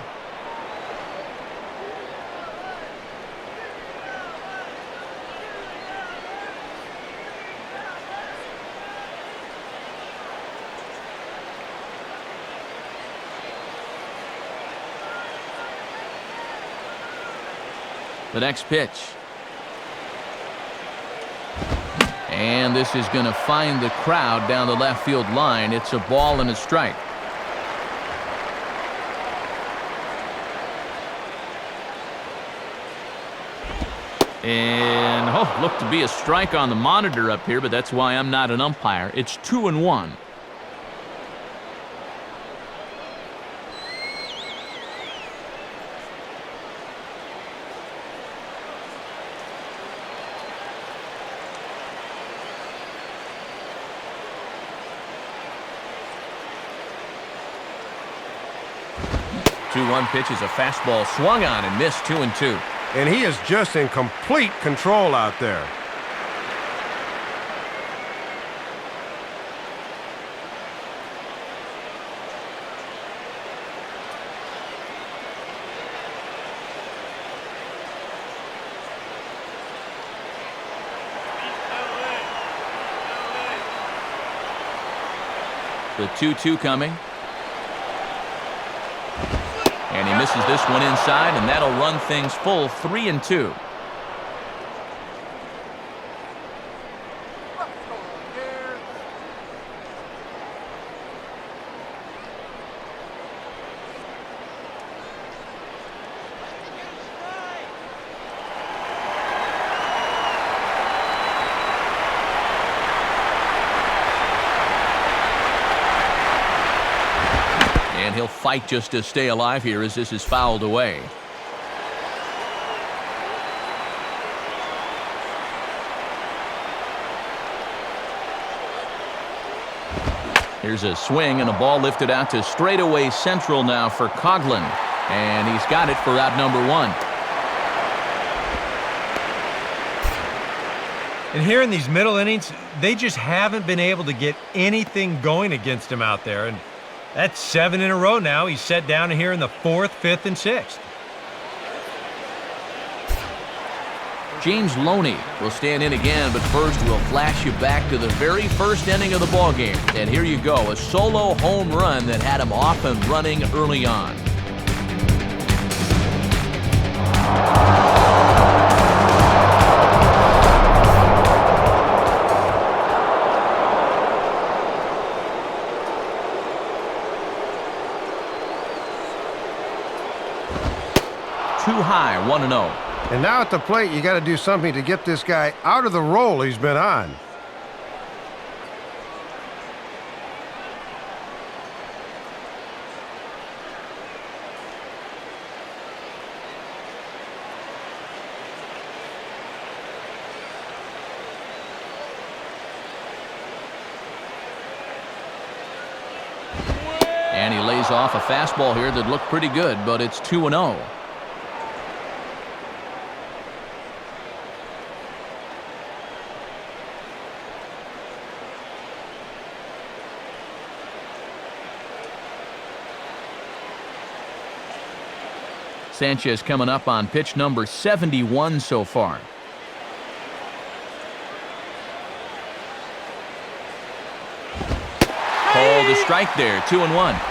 The next pitch. And this is going to find the crowd down the left field line. It's a ball and a strike. And, looked to be a strike on the monitor up here, but that's why I'm not an umpire. It's 2-1. One pitch is a fastball swung on and missed, 2-2. And he is just in complete control out there. The 2-2 coming. And he misses this one inside, and that'll run things full 3-2. And he'll fight just to stay alive here as this is fouled away. Here's a swing and a ball lifted out to straightaway central now for Coughlin. And he's got it for out number 1. And here in these middle innings, they just haven't been able to get anything going against him out there. And that's 7 in a row now. He's set down here in the 4th, 5th, and 6th. James Loney will stand in again, but first we'll flash you back to the very first inning of the ballgame. And here you go, a solo home run that had him off and running early on. Too high, 1-0. And now at the plate, you got to do something to get this guy out of the role he's been on. And he lays off a fastball here that looked pretty good, but it's 2-0. Sanchez coming up on pitch number 71 so far. Called a strike there, 2-1.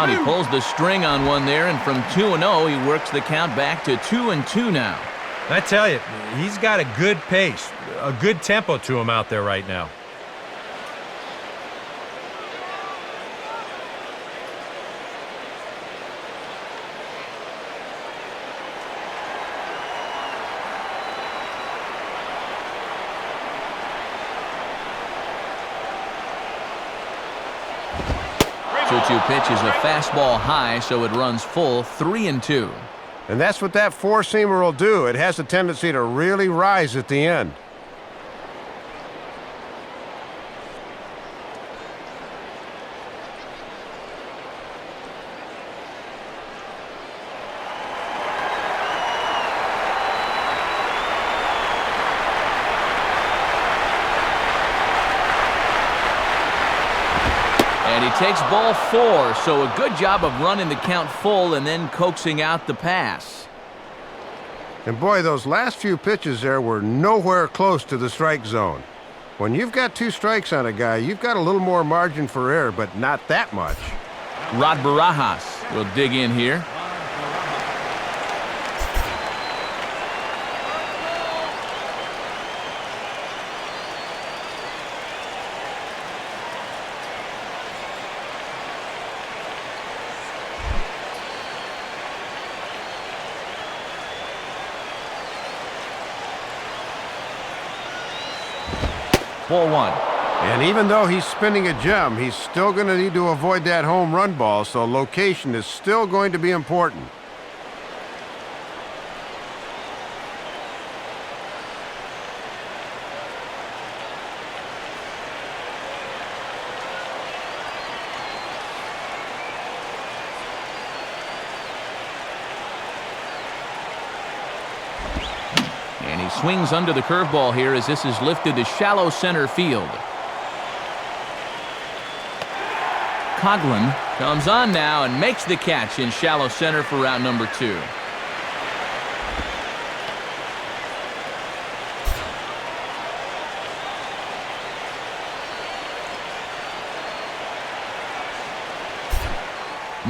He pulls the string on one there, and from 2-0, he works the count back to 2-2 now. I tell you, he's got a good pace, a good tempo to him out there right now. Pitch is a fastball high, so it runs full, 3-2. And that's what that four-seamer will do. It has a tendency to really rise at the end. Takes ball 4, so a good job of running the count full and then coaxing out the pass. And boy, those last few pitches there were nowhere close to the strike zone. When you've got 2 strikes on a guy, you've got a little more margin for error, but not that much. Rod Barajas will dig in here. Ball 1. And even though he's spinning a gem, he's still going to need to avoid that home run ball, so location is still going to be important. Swings under the curveball here as this is lifted to shallow center field. Coughlin comes on now and makes the catch in shallow center for route number 2.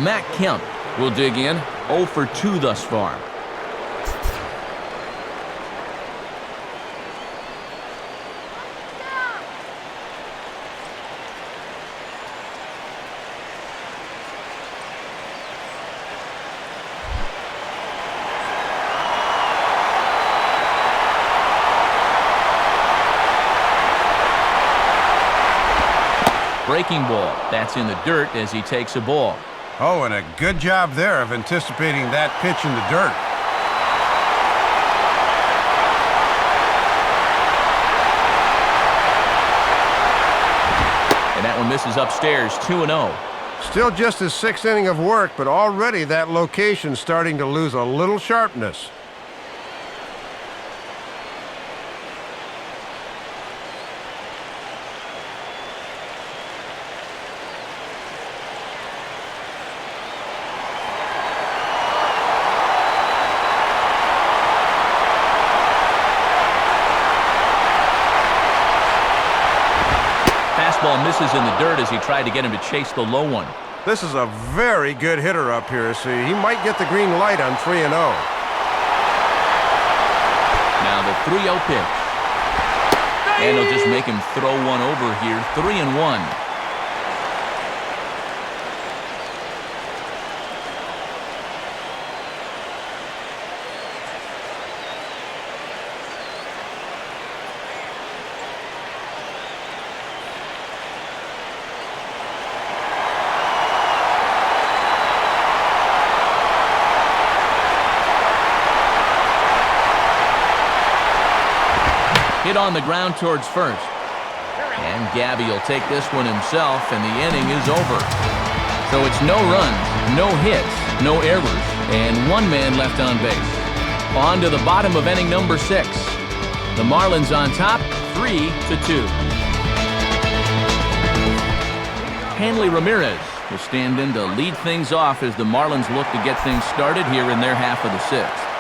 Matt Kemp will dig in, 0 for 2 thus far. Breaking ball. That's in the dirt as he takes a ball. Oh, and a good job there of anticipating that pitch in the dirt. And that one misses upstairs, 2-0. Still just his 6th inning of work, but already that location's starting to lose a little sharpness. Ball misses in the dirt as he tried to get him to chase the low one. This is a very good hitter up here, so he might get the green light on 3-0. Now the 3-0 pitch. And he'll just make him throw one over here, 3-1. Hit on the ground towards first. And Gabby will take this one himself, and the inning is over. So it's no runs, no hits, no errors, and one man left on base. On to the bottom of inning number 6. The Marlins on top, 3-2. Hanley Ramirez will stand in to lead things off as the Marlins look to get things started here in their half of the 6th.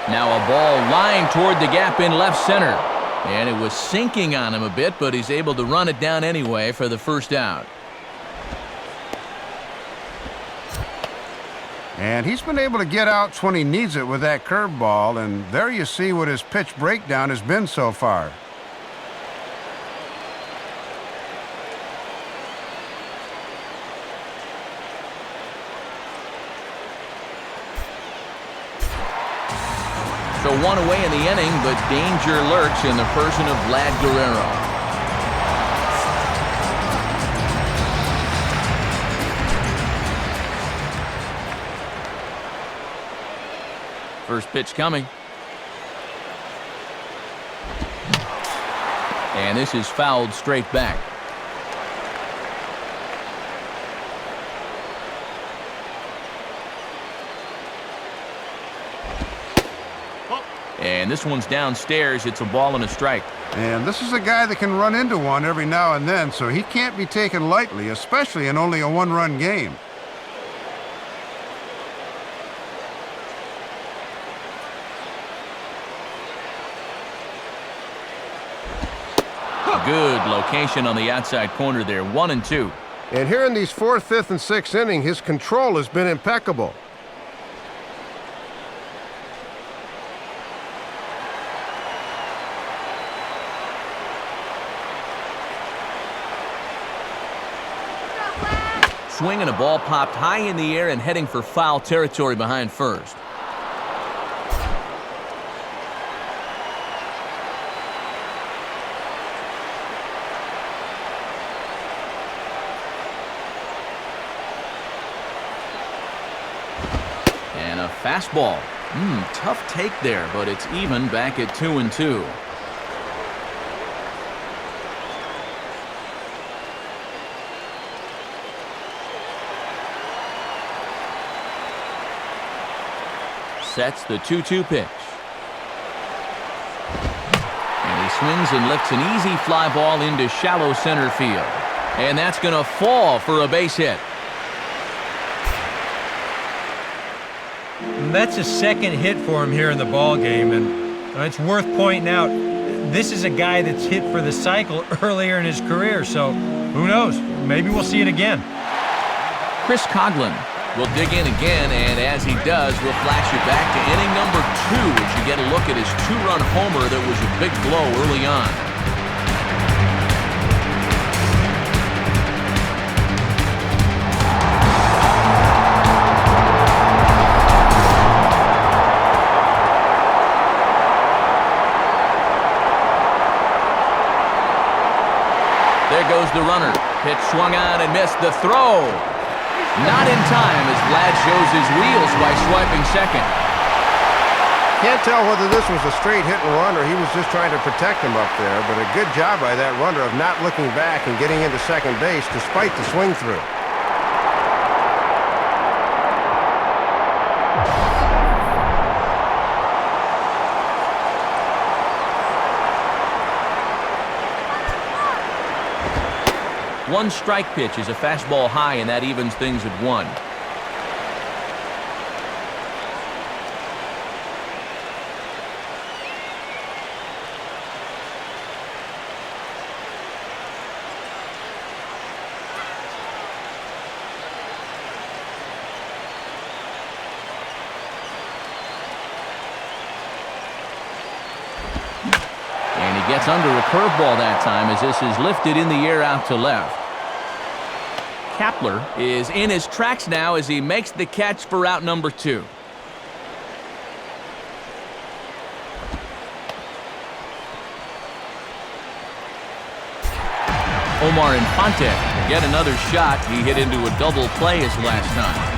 Now a ball lying toward the gap in left center. And it was sinking on him a bit, but he's able to run it down anyway for the first out. And he's been able to get outs when he needs it with that curveball, and there you see what his pitch breakdown has been so far. So one away in the inning, but danger lurks in the person of Vlad Guerrero. First pitch coming. And this is fouled straight back. And this one's downstairs. It's a ball and a strike. And this is a guy that can run into one every now and then, so he can't be taken lightly, especially in only a one-run game. Good location on the outside corner there. 1-2. And here in these 4th, 5th, and 6th innings, his control has been impeccable. Swinging, a ball popped high in the air and heading for foul territory behind first. And a fastball. Tough take there, but it's even back at 2-2. Sets the 2-2 pitch. And he swings and lifts an easy fly ball into shallow center field. And that's going to fall for a base hit. That's a second hit for him here in the ball game, and it's worth pointing out this is a guy that's hit for the cycle earlier in his career, so who knows? Maybe we'll see it again. Chris Coughlin will dig in again, and as he does, we'll flash you back to inning number 2 as you get a look at his 2-run homer that was a big blow early on. There goes the runner. Pitch swung on and missed. The throw. Not in time as Vlad shows his wheels by swiping second. Can't tell whether this was a straight hit and run or he was just trying to protect him up there, but a good job by that runner of not looking back and getting into second base despite the swing through. One strike pitch is a fastball high, and that evens things at 1. under a curveball that time as this is lifted in the air out to left. Kapler is in his tracks now as he makes the catch for out number 2. Omar Infante will get another shot. He hit into a double play his last time.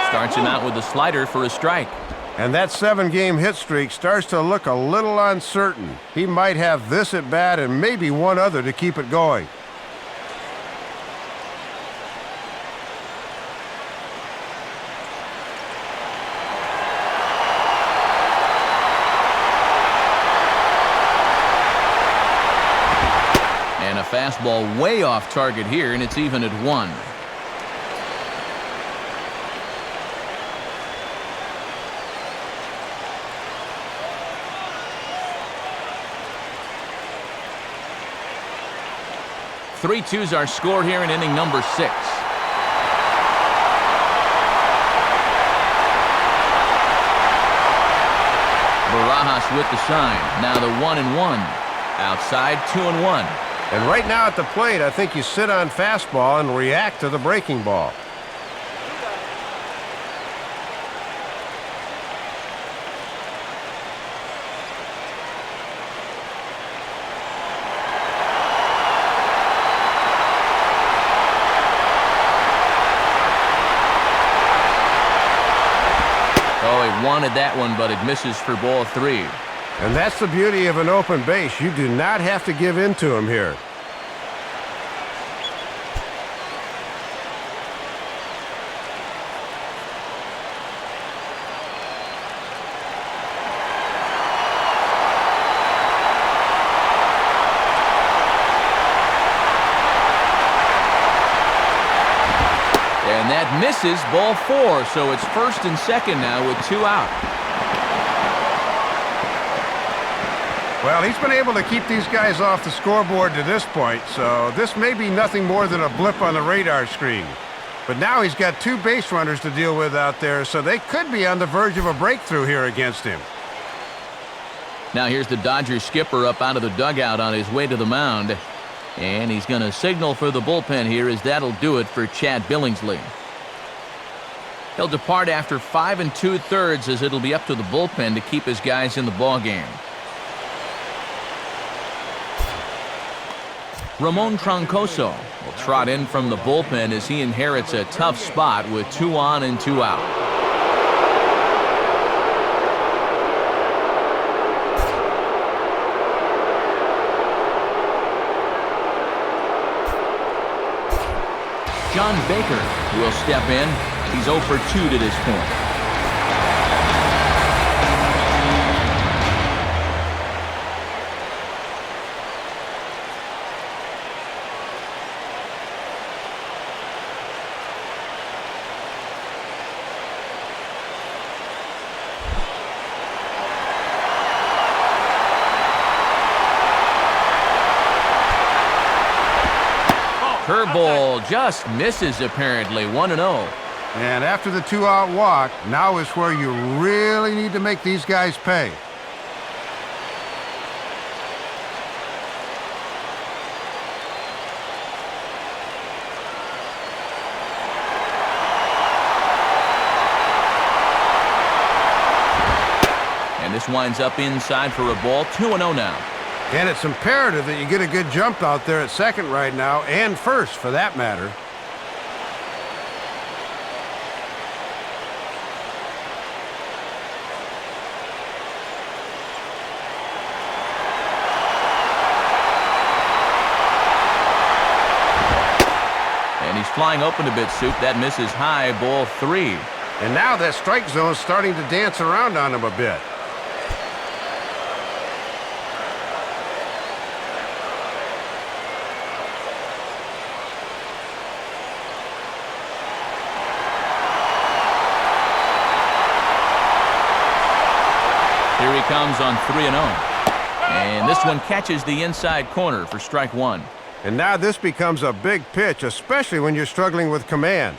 Starts him out with a slider for a strike. And that 7-game hit streak starts to look a little uncertain. He might have this at bat and maybe one other to keep it going. And a fastball way off target here, and it's even at 1. Three twos our score here in inning number 6. Barajas with the sign. Now the 1-1. Outside 2-1. And right now at the plate, I think you sit on fastball and react to the breaking ball. Wanted that one, but it misses for ball 3. And that's the beauty of an open base. You do not have to give in to him here. And that misses ball 4, so it's first and second now with 2 out. Well, he's been able to keep these guys off the scoreboard to this point, so this may be nothing more than a blip on the radar screen. But now he's got 2 base runners to deal with out there, so they could be on the verge of a breakthrough here against him. Now here's the Dodgers skipper up out of the dugout on his way to the mound. And he's going to signal for the bullpen here, as that'll do it for Chad Billingsley. He'll depart after 5 2/3 as it'll be up to the bullpen to keep his guys in the ballgame. Ramon Troncoso will trot in from the bullpen as he inherits a tough spot with 2 on and 2 out. John Baker will step in. He's 0 for 2 to this point. Curveball just misses apparently. 1-0. And after the 2-out walk, now is where you really need to make these guys pay. And this winds up inside for a ball. 2-0 now. And it's imperative that you get a good jump out there at second right now, and first for that matter. And he's flying open a bit, Soup. That misses high, ball 3. And now that strike zone is starting to dance around on him a bit. Here he comes on 3-0. And this one catches the inside corner for strike one. And now this becomes a big pitch, especially when you're struggling with command.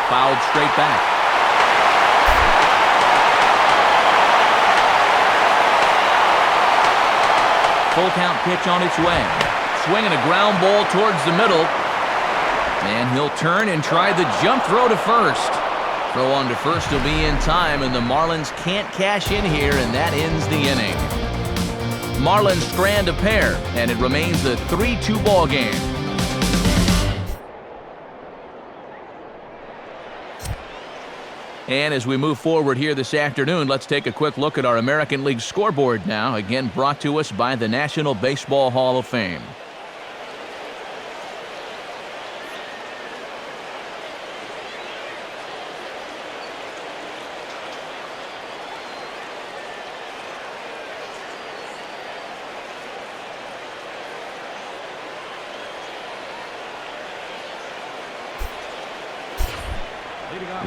Fouled straight back. Full count pitch on its way. Swinging a ground ball towards the middle. And he'll turn and try the jump throw to first. Throw on to first will be in time, and the Marlins can't cash in here, and that ends the inning. Marlins strand a pair, and it remains a 3-2 ball game. And as we move forward here this afternoon, let's take a quick look at our American League scoreboard now, again brought to us by the National Baseball Hall of Fame.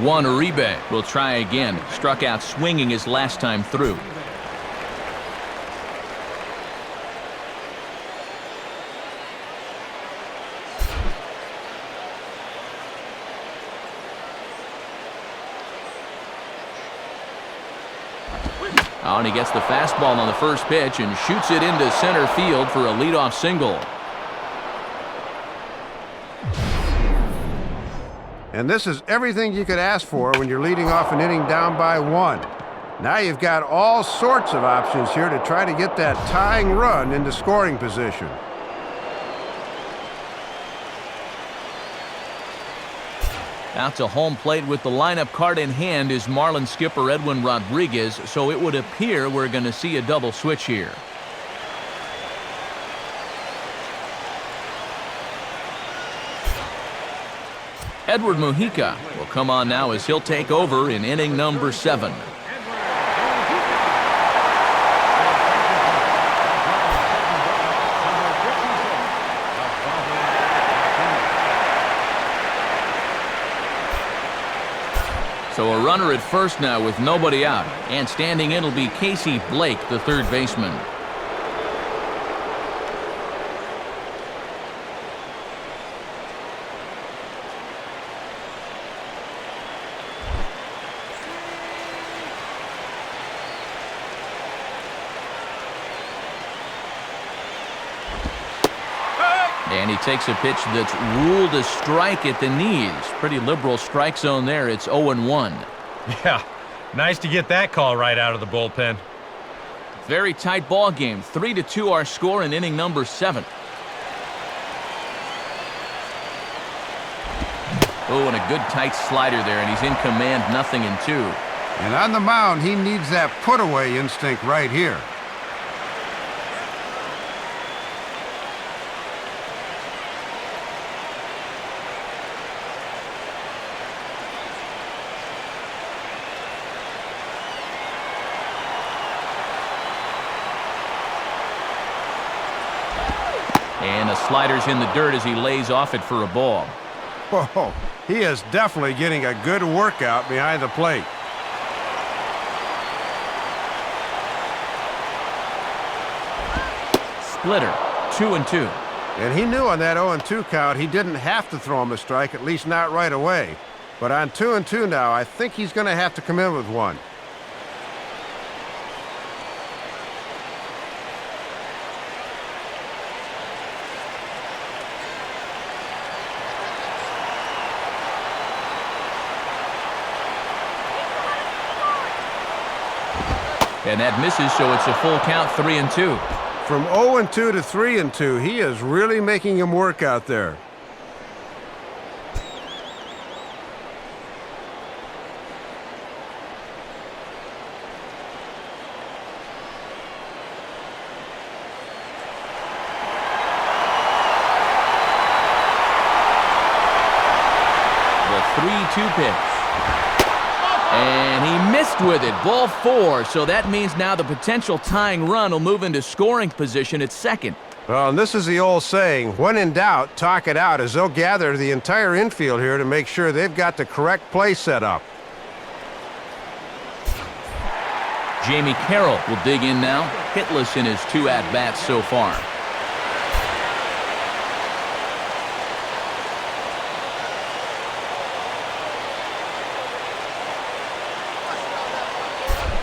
Juan Uribe will try again. Struck out swinging his last time through. Oh, and he gets the fastball on the first pitch and shoots it into center field for a leadoff single. And this is everything you could ask for when you're leading off an inning down by 1. Now you've got all sorts of options here to try to get that tying run into scoring position. Out to home plate with the lineup card in hand is Marlins skipper Edwin Rodriguez, so it would appear we're going to see a double switch here. Edward Mujica will come on now as he'll take over in inning number 7. So a runner at first now with nobody out, and standing in will be Casey Blake, the third baseman. And he takes a pitch that's ruled a strike at the knees. Pretty liberal strike zone there. It's 0-1. Yeah, nice to get that call right out of the bullpen. Very tight ball game. 3-2 our score in inning number 7. Oh, and a good tight slider there, and he's in command, 0-2. And on the mound, he needs that put-away instinct right here. And the slider's in the dirt as he lays off it for a ball. Whoa, he is definitely getting a good workout behind the plate. Splitter, 2-2. And he knew on that 0-2 count he didn't have to throw him a strike, at least not right away. But on 2-2 now, I think he's going to have to come in with one. And that misses, so it's a full count, 3-2. From 0-2 to 3-2, he is really making him work out there. The 3-2 pitch. And he missed with it. Ball 4. So that means now the potential tying run will move into scoring position at second. Well, and this is the old saying, when in doubt, talk it out, as they'll gather the entire infield here to make sure they've got the correct play set up. Jamie Carroll will dig in now, hitless in his 2 at-bats so far.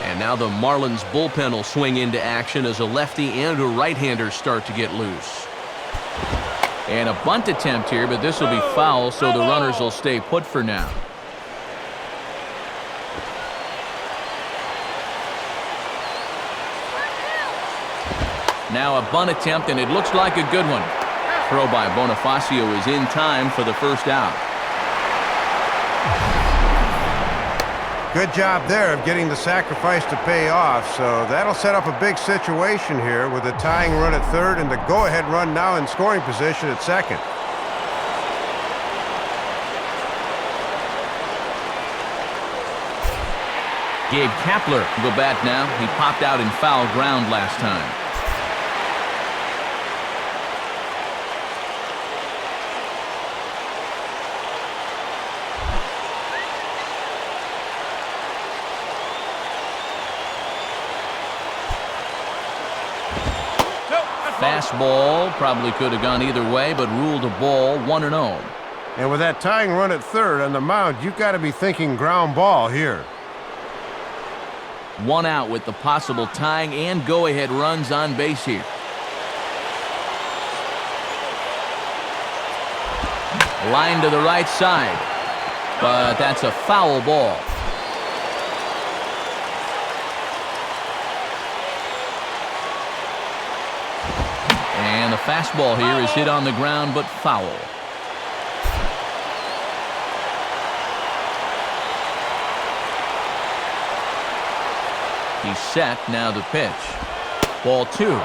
And now the Marlins bullpen will swing into action as a lefty and a right-hander start to get loose. And a bunt attempt here, but this will be foul, so the runners will stay put for now. Now a bunt attempt, and it looks like a good one. Throw by Bonifacio is in time for the first out. Good job there of getting the sacrifice to pay off, so that'll set up a big situation here with a tying run at third and the go-ahead run now in scoring position at second. Gabe Kapler will go bat now. He popped out in foul ground last time. Fastball probably could have gone either way, but ruled a ball, 1-0. And with that tying run at third on the mound, you've got to be thinking ground ball here. 1 out with the possible tying and go-ahead runs on base here. Line to the right side, but that's a foul ball. And the fastball here is hit on the ground, but foul. He's set, now the pitch. Ball 2.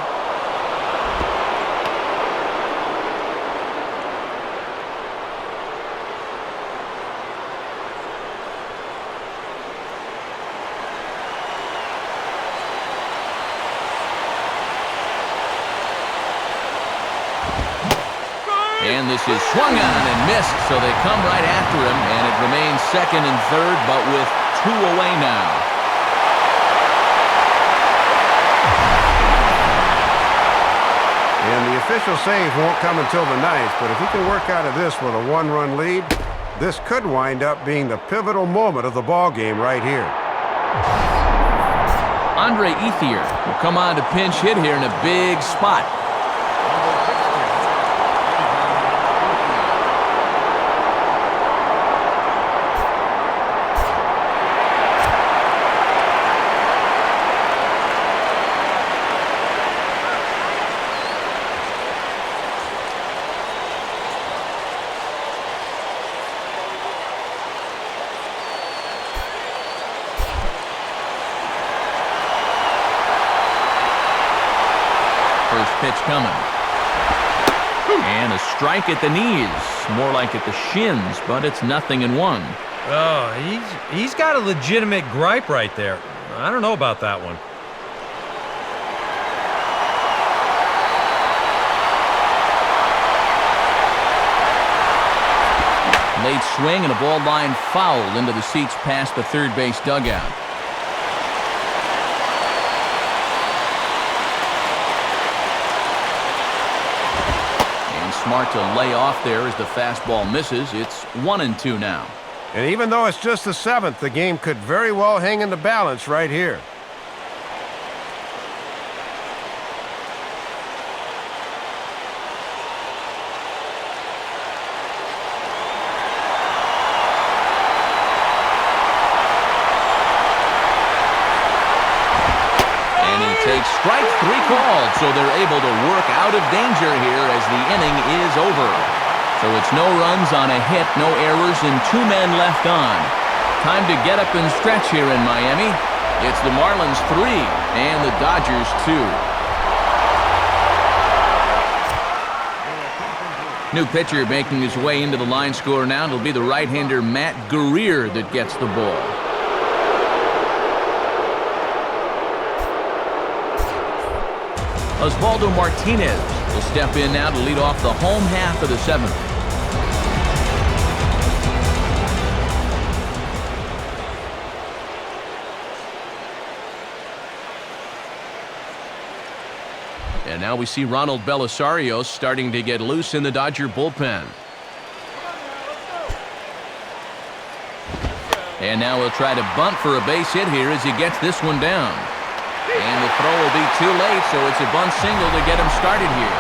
And this is swung on and missed, so they come right after him, and it remains second and third, but with 2 away now. And the official save won't come until the 9th, but if he can work out of this with a 1-run lead, this could wind up being the pivotal moment of the ball game right here. Andre Ethier will come on to pinch hit here in a big spot. First pitch coming. And a strike at the knees. More like at the shins, but it's 0-1. Oh, he's got a legitimate gripe right there. I don't know about that one. Late swing and a ball line foul into the seats past the third base dugout. Smart to lay off there as the fastball misses. It's 1-2 now. And even though it's just the 7th, the game could very well hang in the balance right here. Takes strike 3 called, so they're able to work out of danger here as the inning is over. So it's no runs on a hit, no errors, and 2 men left on. Time to get up and stretch here in Miami. It's the Marlins 3 and the Dodgers 2. New pitcher making his way into the line score now. It'll be the right-hander Matt Guerrier that gets the ball. Osvaldo Martinez will step in now to lead off the home half of the 7th. And now we see Ronald Belisario starting to get loose in the Dodger bullpen. And now he'll try to bunt for a base hit here as he gets this one down. And the throw will be too late, so it's a bunt single to get him started here.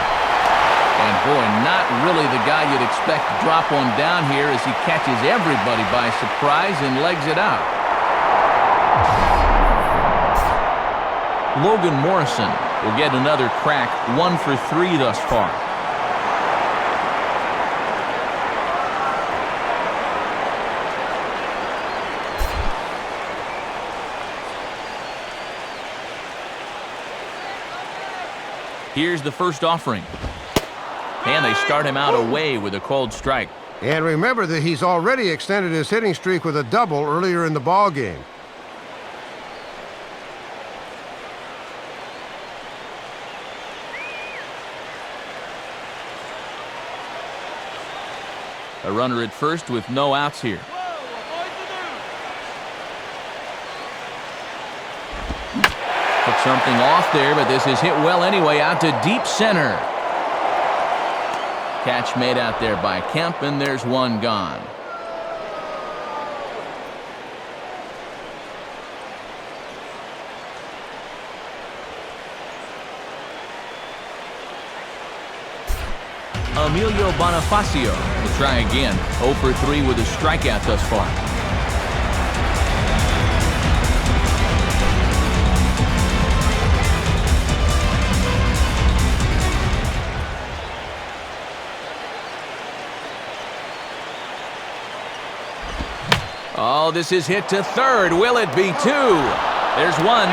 And boy, not really the guy you'd expect to drop one down here as he catches everybody by surprise and legs it out. Logan Morrison will get another crack, 1 for 3 thus far. Here's the first offering. And they start him out away with a called strike. And remember that he's already extended his hitting streak with a double earlier in the ball game. A runner at first with no outs here. Took something off there, but this is hit well anyway, out to deep center. Catch made out there by Kemp, and there's one gone. Emilio Bonifacio will try again. 0 for 3 with a strikeout thus far. Oh, this is hit to third. Will it be 2? There's one.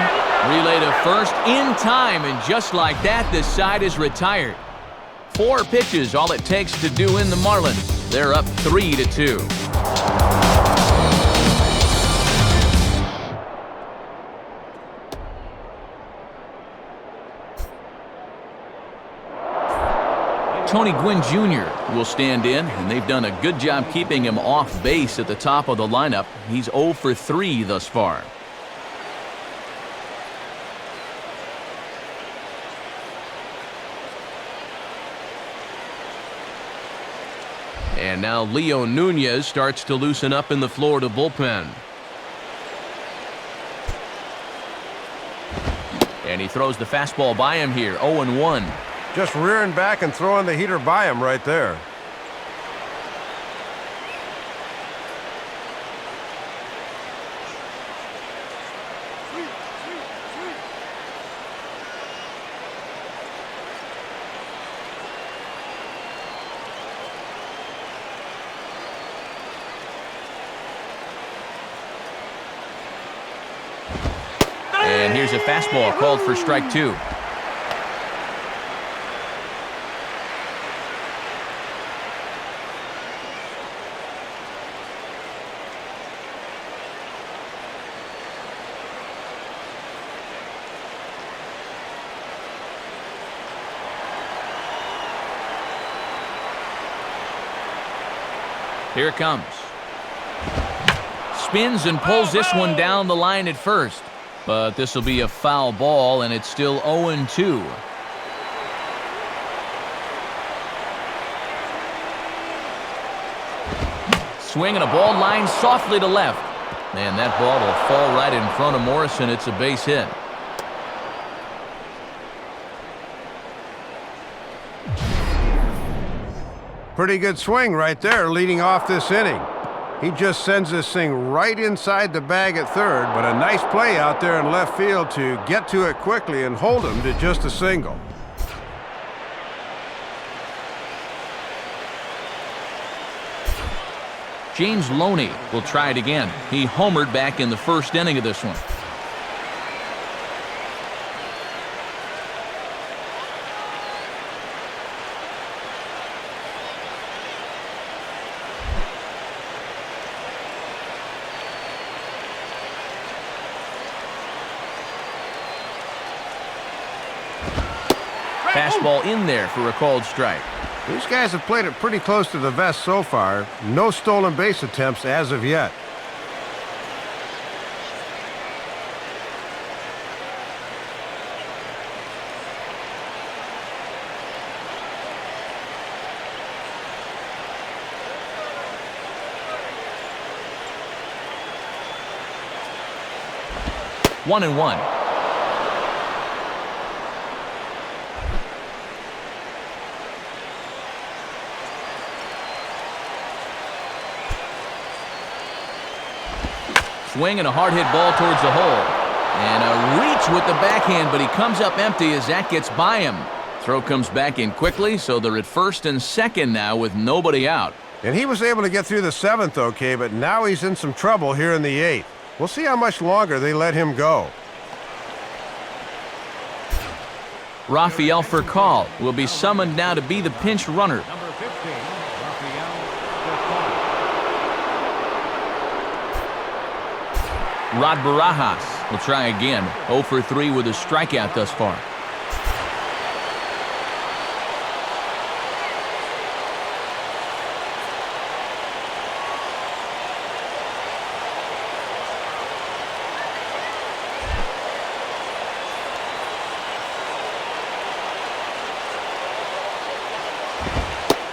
Relay to first in time, and just like that, this side is retired. 4 pitches, all it takes to do in the Marlins. They're up 3-2. Tony Gwynn Jr. will stand in, and they've done a good job keeping him off base at the top of the lineup. He's 0 for 3 thus far. And now Leo Nunez starts to loosen up in the Florida bullpen. And he throws the fastball by him here, 0-1. Just rearing back and throwing the heater by him right there. And here's a fastball called for strike 2. Here it comes. Spins and pulls this one down the line at first. But this will be a foul ball, and it's still 0-2. Swinging a ball line softly to left. Man, that ball will fall right in front of Morrison. It's a base hit. Pretty good swing right there leading off this inning. He just sends this thing right inside the bag at third, but a nice play out there in left field to get to it quickly and hold him to just a single. James Loney will try it again. He homered back in the first inning of this one. Fastball in there for a called strike. These guys have played it pretty close to the vest so far. No stolen base attempts as of yet. One and one. Swing and a hard hit ball towards the hole. And a reach with the backhand, but he comes up empty as that gets by him. Throw comes back in quickly, so they're at first and second now with nobody out. And he was able to get through the seventh okay, but now he's in some trouble here in the eighth. We'll see how much longer they let him go. Rafael Furcal will be summoned now to be the pinch runner. Number 15, Rod Barajas will try again. 0 for 3 with a strikeout thus far.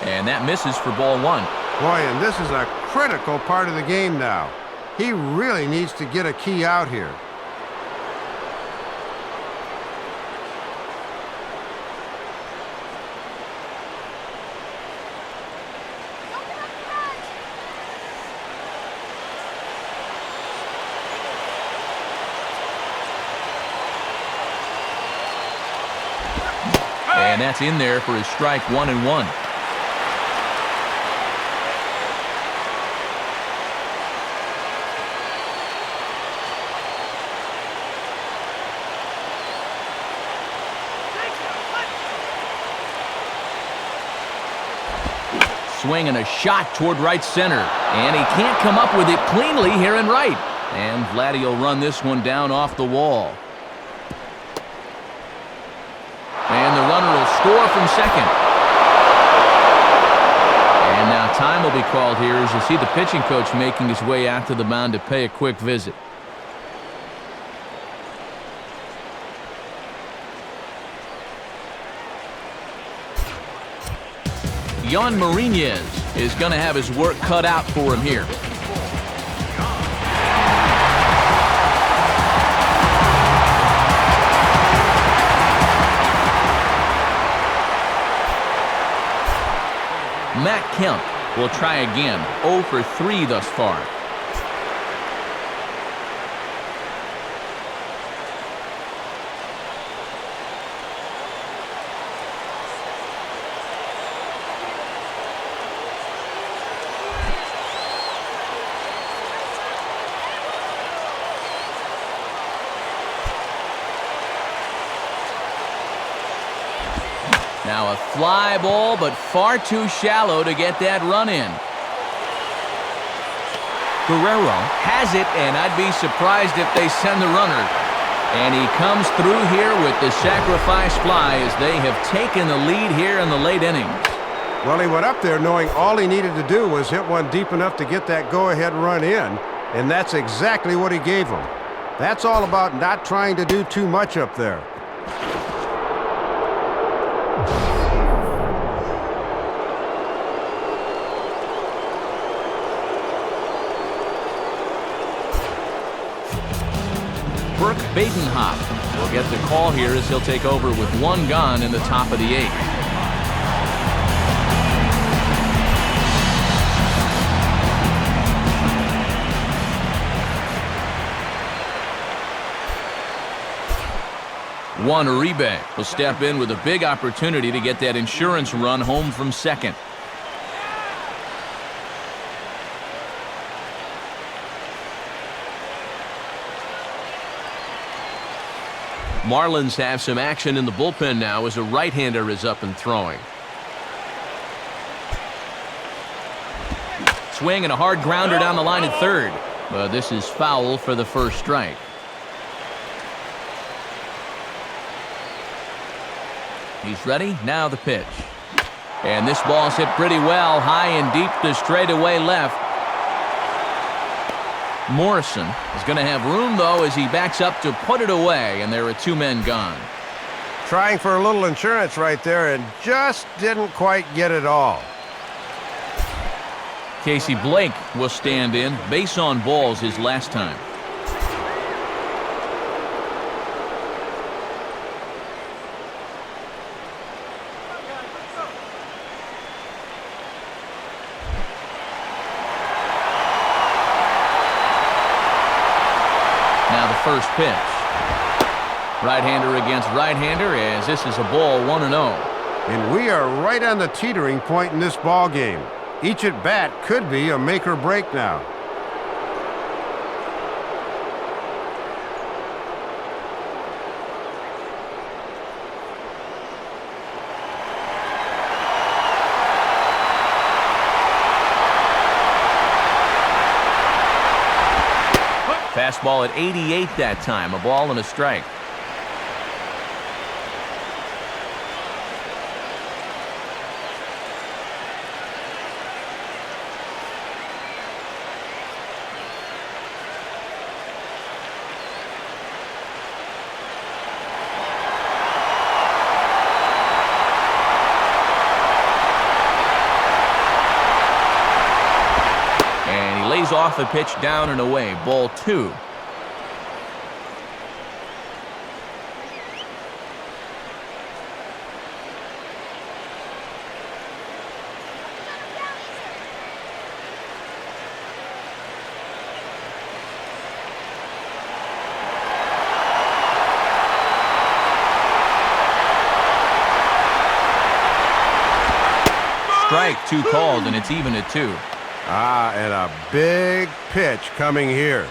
And that misses for ball one. Boy, and this is a critical part of the game now. He really needs to get a key out here. And that's in there for his strike 1-1. Swing and a shot toward right center. And he can't come up with it cleanly here in right. And Vladdy will run this one down off the wall. And the runner will score from second. And now time will be called here as you see the pitching coach making his way out to the mound to pay a quick visit. Yon Marinez is going to have his work cut out for him here. Matt Kemp will try again. 0 for 3 thus far. Now a fly ball, but far too shallow to get that run in. Guerrero has it, and I'd be surprised if they send the runner. And he comes through here with the sacrifice fly as they have taken the lead here in the late innings. Well, he went up there knowing all he needed to do was hit one deep enough to get that go-ahead run in, and that's exactly what he gave him. That's all about not trying to do too much up there. Burke Badenhop will get the call here as he'll take over with one gone in the top of the eighth. Juan Uribe will step in with a big opportunity to get that insurance run home from second. Marlins have some action in the bullpen now as a right-hander is up and throwing. Swing and a hard grounder down the line at third. But this is foul for the first strike. He's ready. Now the pitch. And this ball's hit pretty well, high and deep to straightaway left. Morrison is going to have room, though, as he backs up to put it away, and there are two men gone. Trying for a little insurance right there and just didn't quite get it all. Casey Blake will stand in. Base on balls his last time. Now the first pitch. Right-hander against right-hander, as this is a ball 1-0. And we are right on the teetering point in this ball game. Each at bat could be a make or break now. Fastball at 88 that time, a ball and a strike. Off the pitch, down and away, ball 2. Strike 2 called, and it's even at 2. And a big pitch coming here.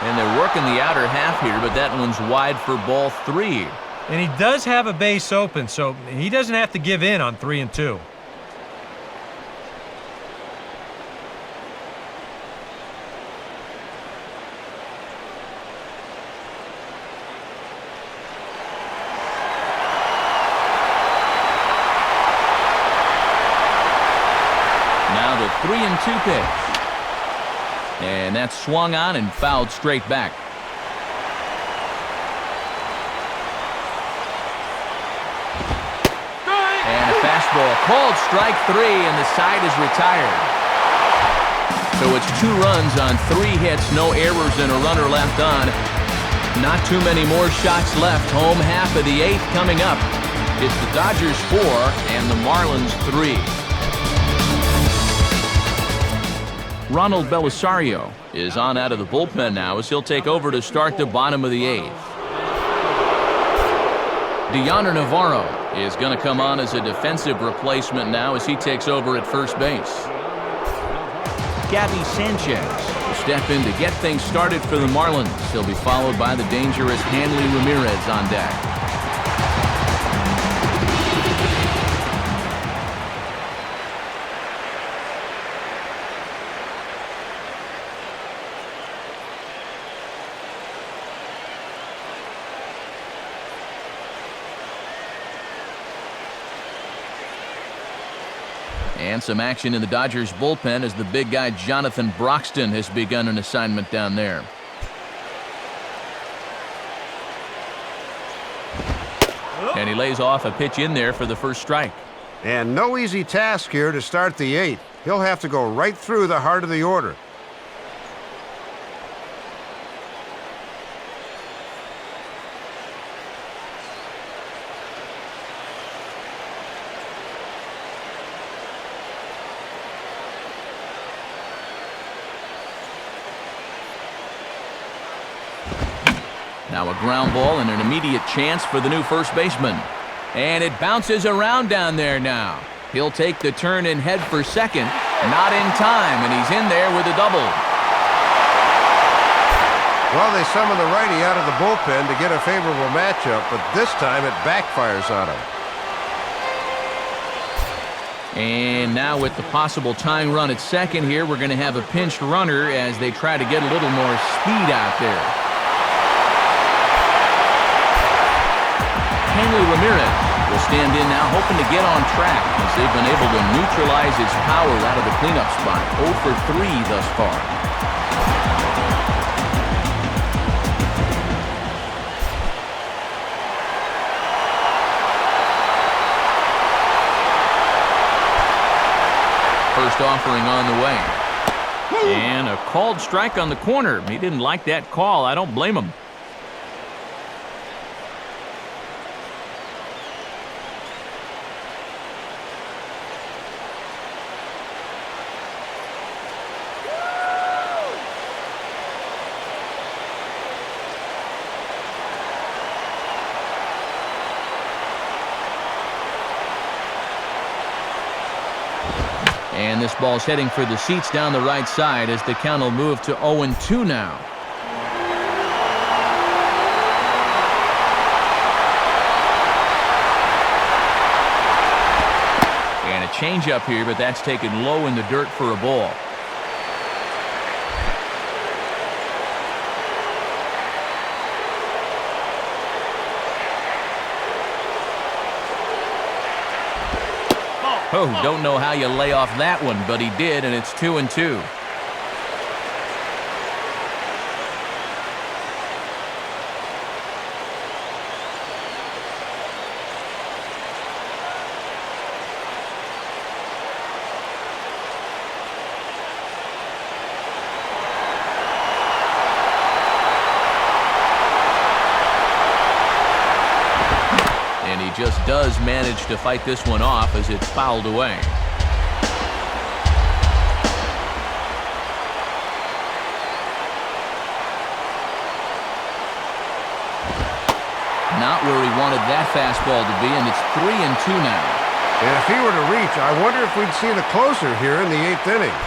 And they're working the outer half here, but that one's wide for ball 3. And he does have a base open, so he doesn't have to give in on 3 and 2. Now the 3 and 2 pitch. And that's swung on and fouled straight back. Fastball called strike 3, and the side is retired. So it's 2 runs on 3 hits, no errors, and a runner left on. Not too many more shots left. Home half of the 8th coming up. It's the Dodgers 4 and the Marlins 3. Ronald Belisario is on out of the bullpen now as he'll take over to start the bottom of the 8th. Deoner Navarro is going to come on as a defensive replacement now as he takes over at first base. Gabby Sanchez will step in to get things started for the Marlins. He'll be followed by the dangerous Hanley Ramirez on deck. And some action in the Dodgers bullpen as the big guy Jonathan Broxton has begun an assignment down there. And he lays off a pitch in there for the first strike. And no easy task here to start the 8th. He'll have to go right through the heart of the order. Now a ground ball and an immediate chance for the new first baseman. And it bounces around down there now. He'll take the turn and head for second. Not in time, and he's in there with a double. Well, they summon the righty out of the bullpen to get a favorable matchup, but this time it backfires on him. And now with the possible tying run at second here, we're going to have a pinched runner as they try to get a little more speed out there. Henry Ramirez will stand in now, hoping to get on track as they've been able to neutralize his power out of the cleanup spot. 0 for 3 thus far. First offering on the way. And a called strike on the corner. He didn't like that call. I don't blame him. And this ball's heading for the seats down the right side as the count will move to 0-2 now. And a changeup here, but that's taken low in the dirt for a ball. Oh, don't know how you lay off that one, but he did, and it's 2-2. Just does manage to fight this one off as it's fouled away. Not where he wanted that fastball to be, and it's 3-2 now. And if he were to reach, I wonder if we'd see the closer here in the 8th inning.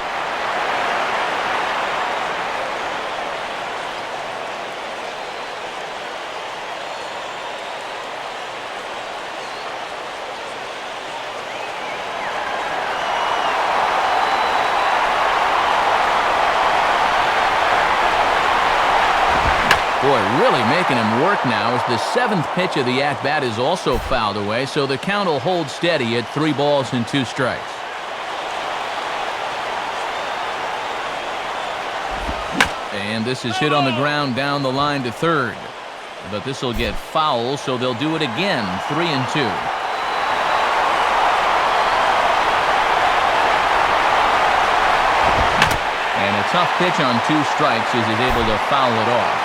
Boy, really making him work now as the 7th pitch of the at-bat is also fouled away, so the count will hold steady at 3-2 strikes. And this is hit on the ground down the line to third. But this will get foul, so they'll do it again, 3-2. And a tough pitch on 2 strikes as he's able to foul it off.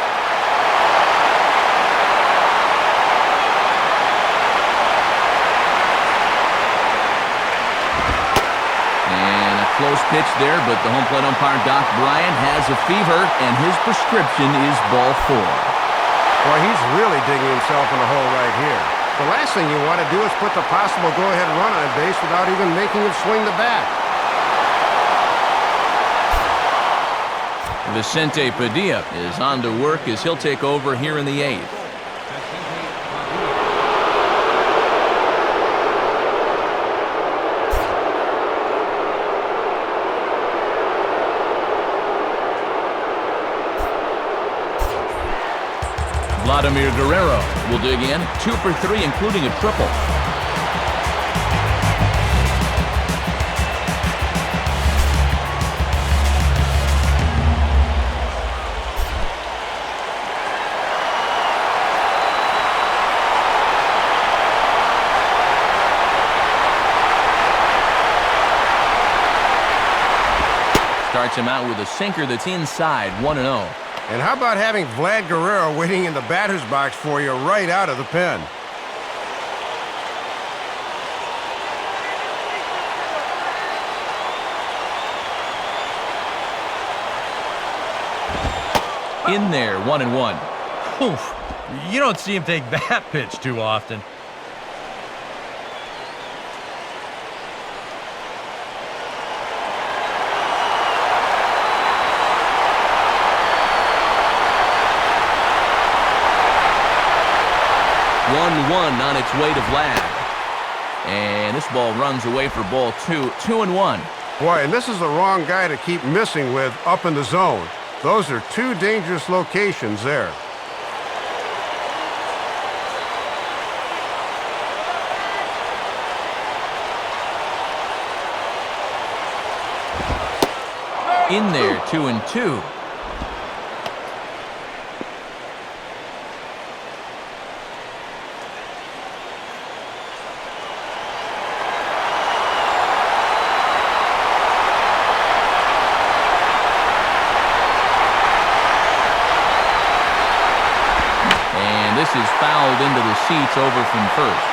Close pitch there, but the home plate umpire, Doc Bryant, has a fever, and his prescription is ball 4. Boy, he's really digging himself in the hole right here. The last thing you want to do is put the possible go-ahead run on base without even making him swing the bat. Vicente Padilla is on to work as he'll take over here in the 8th. Vladimir Guerrero will dig in, 2 for 3, including a triple. Starts him out with a sinker that's inside, 1-0. And how about having Vlad Guerrero waiting in the batter's box for you right out of the pen? In there, 1-1. Oof. You don't see him take that pitch too often. 1 on its way to Vlad. And this ball runs away for ball 2. 2-1. Boy, and this is the wrong guy to keep missing with up in the zone. Those are two dangerous locations there. In there, 2-2. And this is fouled into the seats over from first.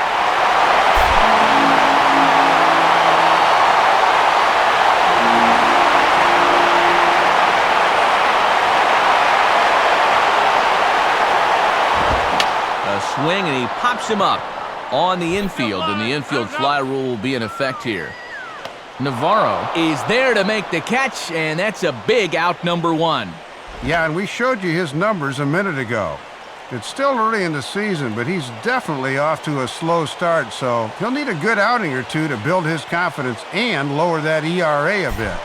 Swing, and he pops him up on the infield, and the infield fly rule will be in effect here. Navarro is there to make the catch, and that's a big out, number 1. Yeah, and we showed you his numbers a minute ago. It's still early in the season, but he's definitely off to a slow start, so he'll need a good outing or two to build his confidence and lower that ERA a bit.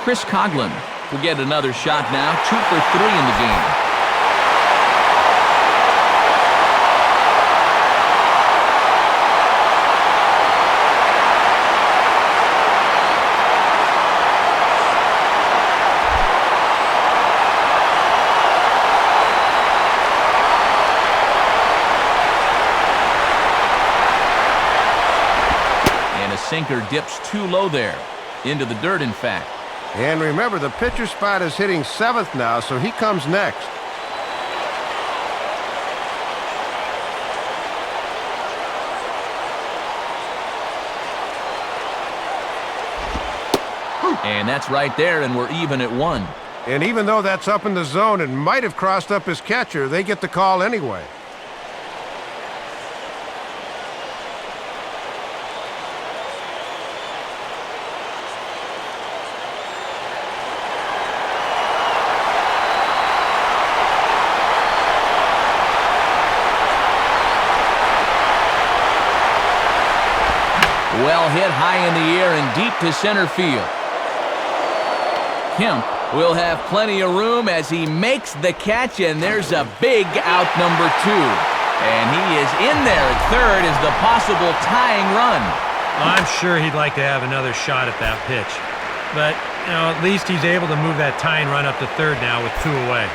Chris Coughlin will get another shot now, 2 for 3 in the game. Sinker dips too low there. Into the dirt, in fact. And remember, the pitcher spot is hitting 7th now, so he comes next. And that's right there, and we're even at 1. And even though that's up in the zone and might have crossed up his catcher, they get the call anyway. Well hit high in the air and deep to center field. Kemp will have plenty of room as he makes the catch, and there's a big out, number 2. And he is in there at third as the possible tying run. I'm sure he'd like to have another shot at that pitch. But, you know, at least he's able to move that tying run up to third now with 2 away.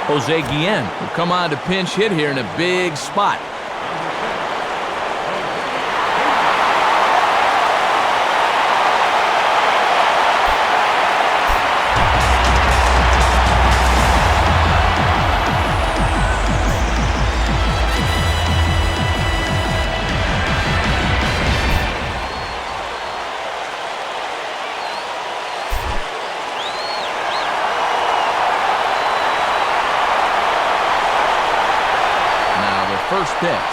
Jose Guillen will come on to pinch hit here in a big spot. First pitch.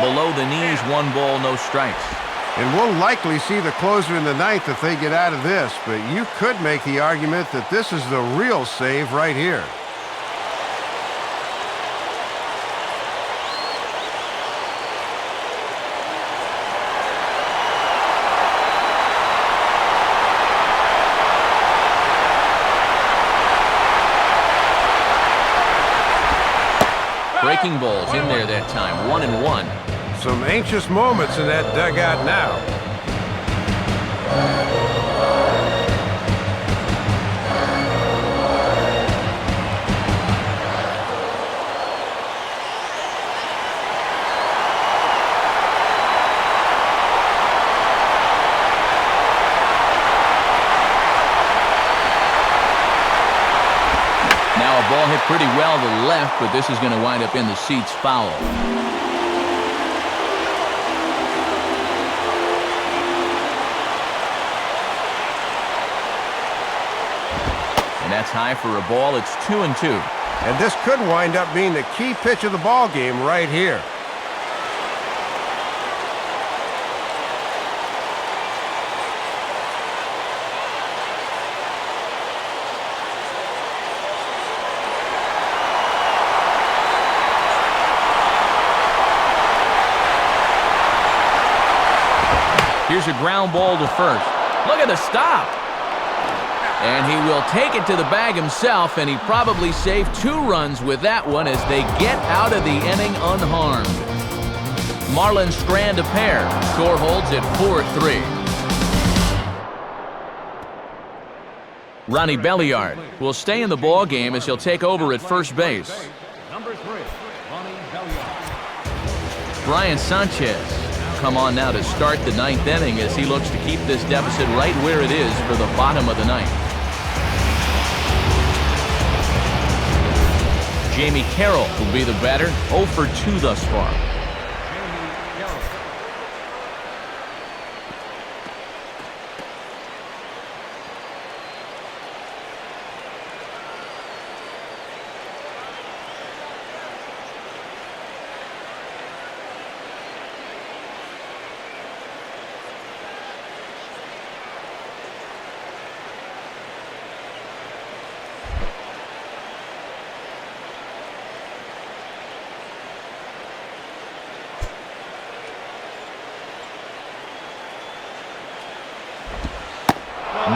Below the knees, 1 ball, no strikes. And we'll likely see the closer in the 9th if they get out of this, but you could make the argument that this is the real save right here. Breaking balls in there that time, 1-1. Some anxious moments in that dugout now. Ball hit pretty well to the left, but this is going to wind up in the seats foul. And that's high for a ball. It's 2-2. And this could wind up being the key pitch of the ball game right here. Here's a ground ball to first. Look at the stop. And he will take it to the bag himself, and he probably saved 2 runs with that one as they get out of the inning unharmed. Marlins strand a pair. Score holds at 4-3. Ronnie Belliard will stay in the ball game as he'll take over at first base. Number 3, Ronnie Belliard. Brian Sanchez come on now to start the 9th inning as he looks to keep this deficit right where it is for the bottom of the 9th. Jamie Carroll will be the batter, 0 for 2 thus far.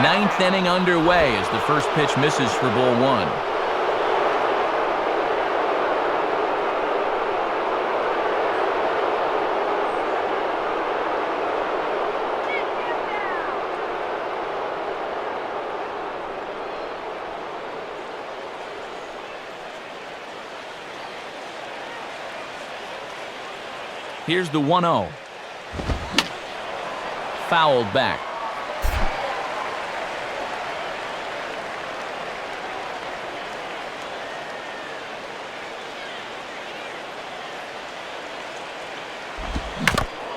Ninth inning underway as the first pitch misses for ball 1. Here's the 1-0. Fouled back.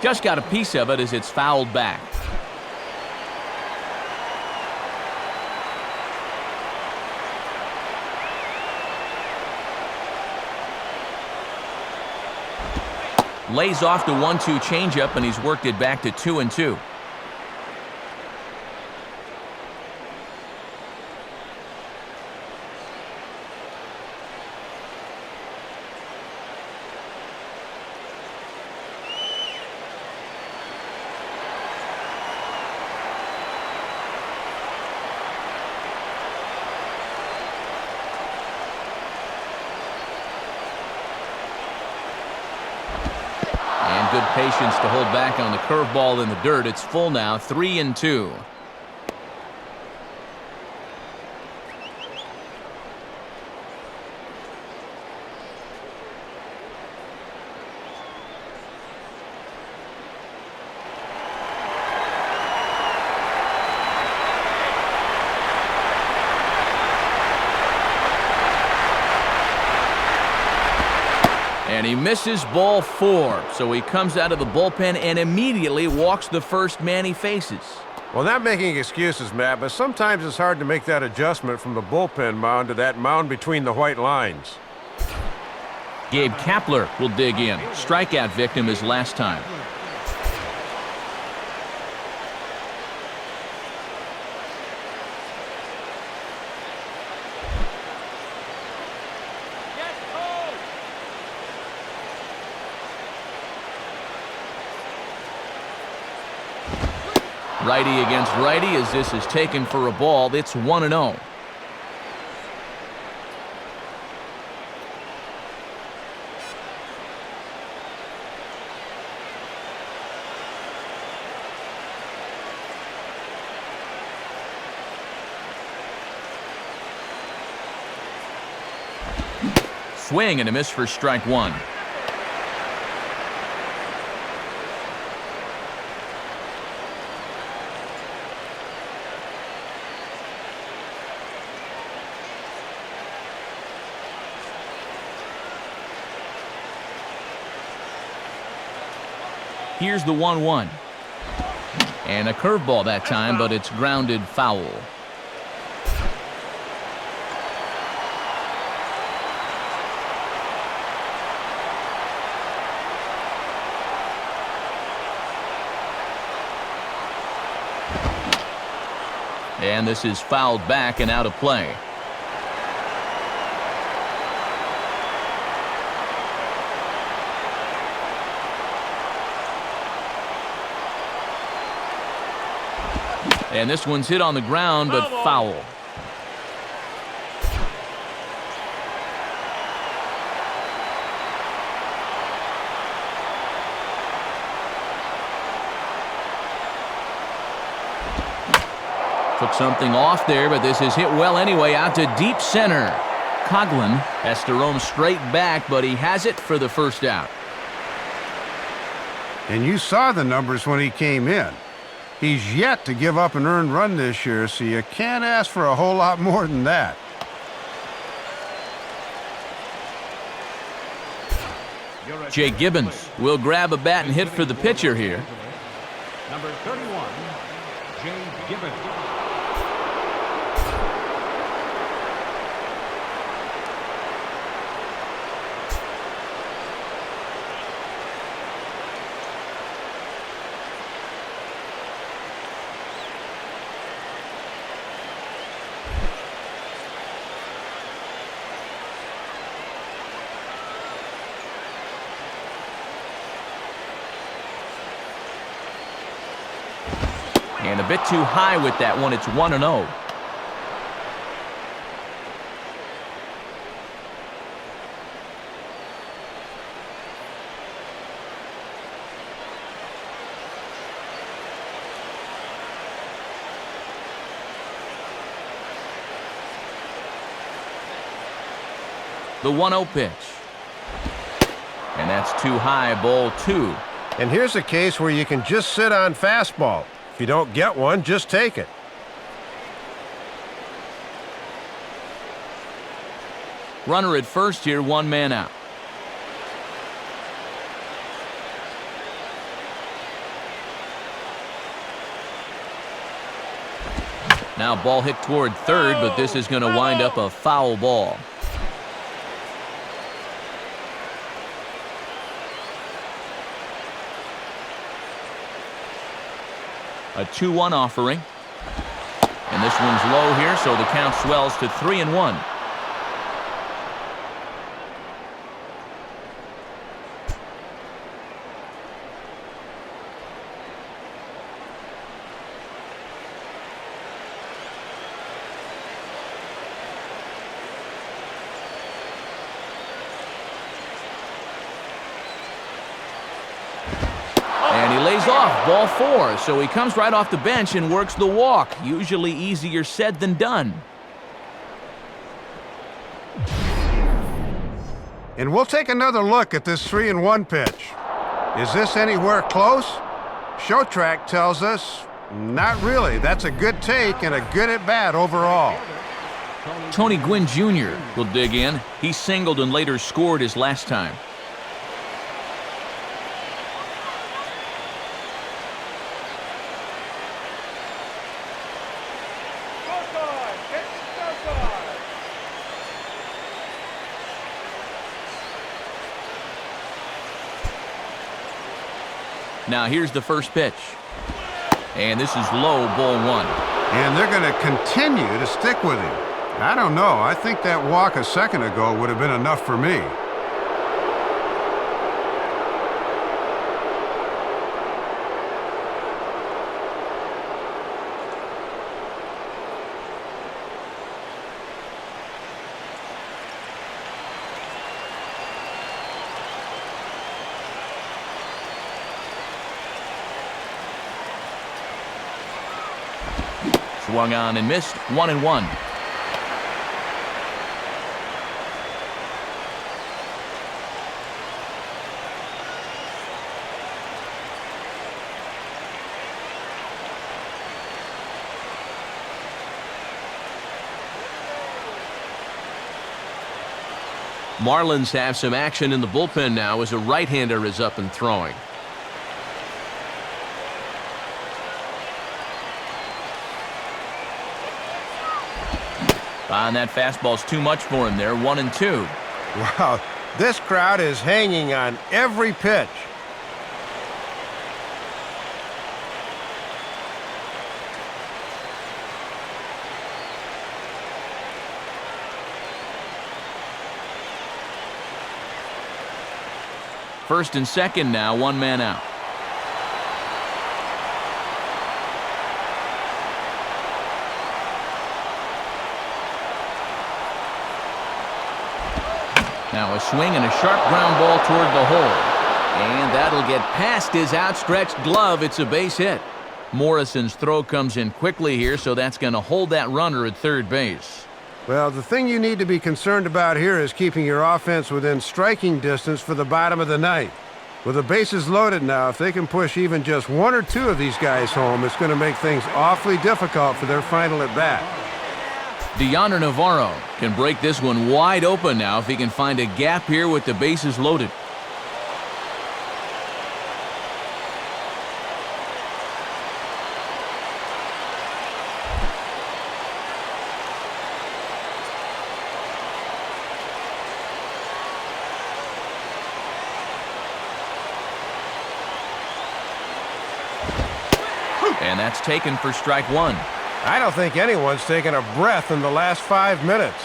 Just got a piece of it as it's fouled back. Lays off the 1-2 changeup, and he's worked it back to 2-2. Good patience to hold back on the curveball in the dirt. It's full now, 3-2. And he misses ball 4, so he comes out of the bullpen and immediately walks the first man he faces. Well, not making excuses, Matt, but sometimes it's hard to make that adjustment from the bullpen mound to that mound between the white lines. Gabe Kapler will dig in. Strikeout victim his last time. Righty against righty as this is taken for a ball. It's 1-0. Swing and a miss for strike 1. Here's the 1-1. And a curveball that time, but it's grounded foul. And this is fouled back and out of play. And this one's hit on the ground, but foul. Took something off there, but this is hit well anyway, out to deep center. Coughlin has to roam straight back, but he has it for the first out. And you saw the numbers when he came in. He's yet to give up an earned run this year, so you can't ask for a whole lot more than that. Jay Gibbons will grab a bat and hit for the pitcher here. Number 31, Jay Gibbons. And a bit too high with that one. It's 1-0. The 1-0 pitch. And that's too high, ball 2. And here's a case where you can just sit on fastball. If you don't get one, just take it. Runner at first here, one man out. Now ball hit toward third, but this is going to wind up a foul ball. A 2-1 offering. And this one's low here, so the count swells to 3-1. Lays off, ball 4, so he comes right off the bench and works the walk. Usually easier said than done. And we'll take another look at this 3-1 pitch. Is this anywhere close? Show track tells us not really. That's a good take and a good at-bat overall. Tony Gwynn Jr. will dig in. He singled and later scored his last time. Now here's the first pitch. And this is low, ball 1. And they're going to continue to stick with him. I don't know. I think that walk a second ago would have been enough for me. Swung on and missed, 1-1. Marlins have some action in the bullpen now as a right-hander is up and throwing. And that fastball's too much for him there, 1-2. Wow, this crowd is hanging on every pitch. First and second now, one man out. Now a swing and a sharp ground ball toward the hole. And that'll get past his outstretched glove. It's a base hit. Morrison's throw comes in quickly here, so that's going to hold that runner at third base. Well, the thing you need to be concerned about here is keeping your offense within striking distance for the bottom of the ninth. With the bases loaded now, if they can push even just one or two of these guys home, it's going to make things awfully difficult for their final at-bat. Deoner Navarro can break this one wide open now if he can find a gap here with the bases loaded. And that's taken for strike one. I don't think anyone's taken a breath in the last 5 minutes.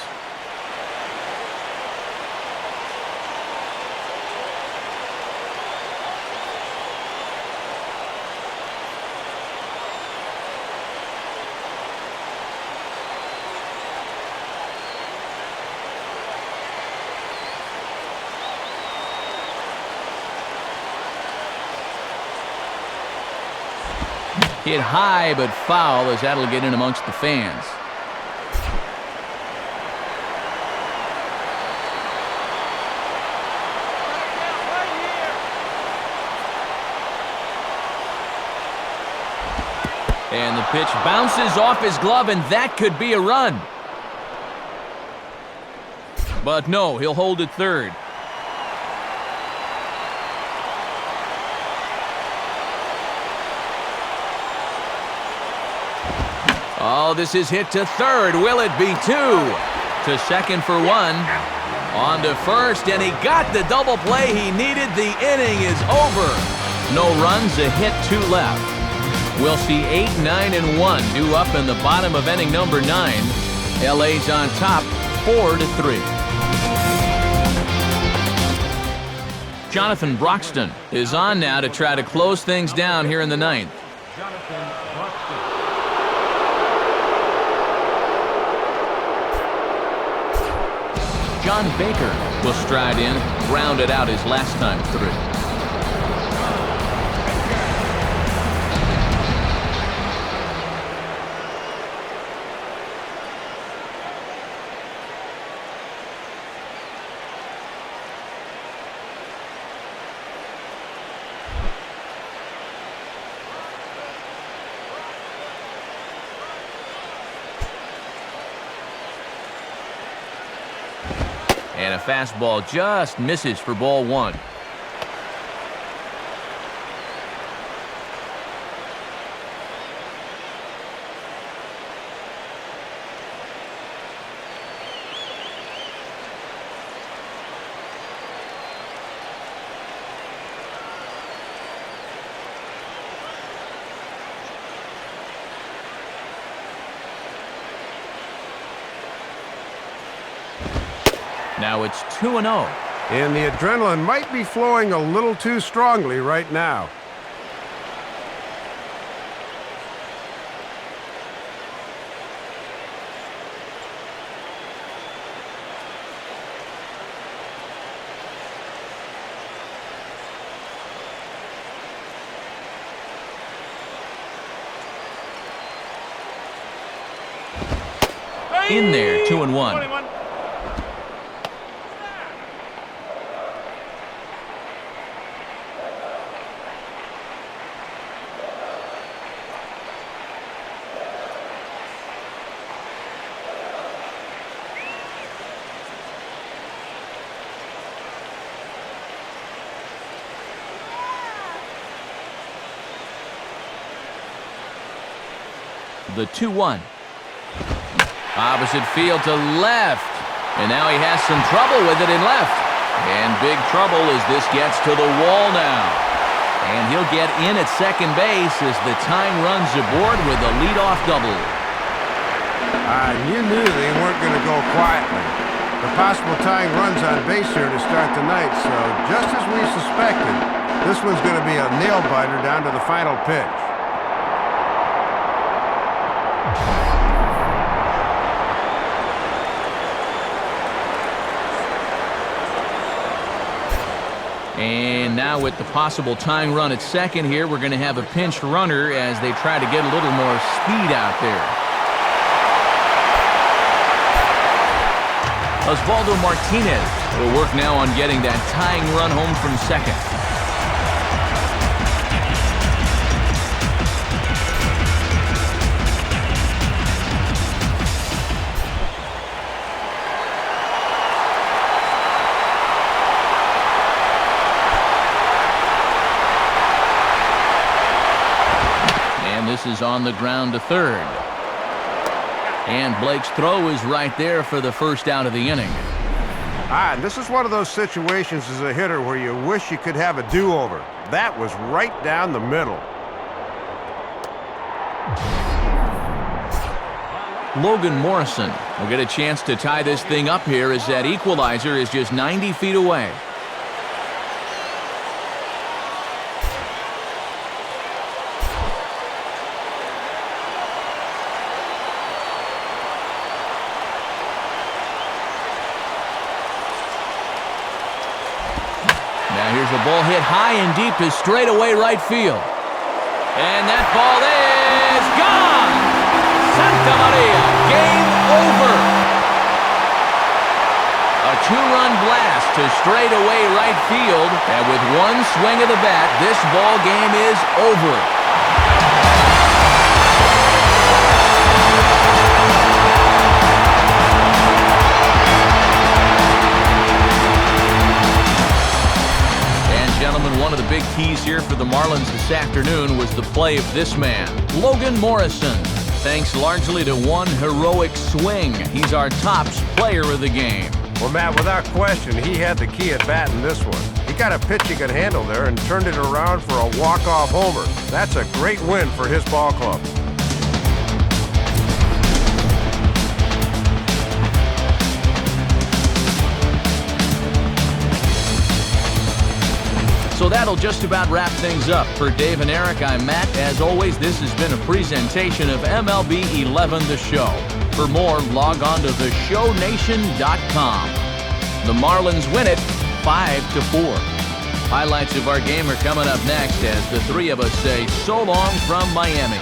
Hit high but foul as that'll get in amongst the fans. And the pitch bounces off his glove, and that could be a run. But no, he'll hold it third. Oh, this is hit to third. Will it be two? To second for one. On to first, and he got the double play he needed. The inning is over. No runs, a hit, two left. We'll see 8, 9, and 1 due up in the bottom of inning number 9. LA's on top, 4-3. Jonathan Broxton is on now to try to close things down here in the 9th. John Baker will stride in, grounded out his last time through. And a fastball just misses for ball one. Now it's 2-0. And the adrenaline might be flowing a little too strongly right now. In there, 2-1. The 2-1. Opposite field to left. And now he has some trouble with it in left. And big trouble as this gets to the wall now. And he'll get in at second base as the tying runs aboard with a leadoff double. You knew they weren't going to go quietly. The possible tying runs on base here to start the ninth, so just as we suspected, this one's going to be a nail-biter down to the final pitch. And now with the possible tying run at second here, we're going to have a pinch runner as they try to get a little more speed out there. Osvaldo Martinez will work now on getting that tying run home from second. This is on the ground to third. And Blake's throw is right there for the first out of the inning. And this is one of those situations as a hitter where you wish you could have a do-over. That was right down the middle. Logan Morrison will get a chance to tie this thing up here as that equalizer is just 90 feet away. Here's a ball hit high and deep to straightaway right field. And that ball is gone! Santa Maria, game over! A two-run blast to straightaway right field, and with one swing of the bat, this ball game is over. Gentlemen, one of the big keys here for the Marlins this afternoon was the play of this man, Logan Morrison. Thanks largely to one heroic swing, he's our tops player of the game. Well, Matt, without question, he had the key at bat in this one. He got a pitch he could handle there and turned it around for a walk-off homer. That's a great win for his ball club. So that'll just about wrap things up. For Dave and Eric, I'm Matt. As always, this has been a presentation of MLB 11 The Show. For more, log on to theshownation.com. The Marlins win it 5-4. Highlights of our game are coming up next as the three of us say so long from Miami.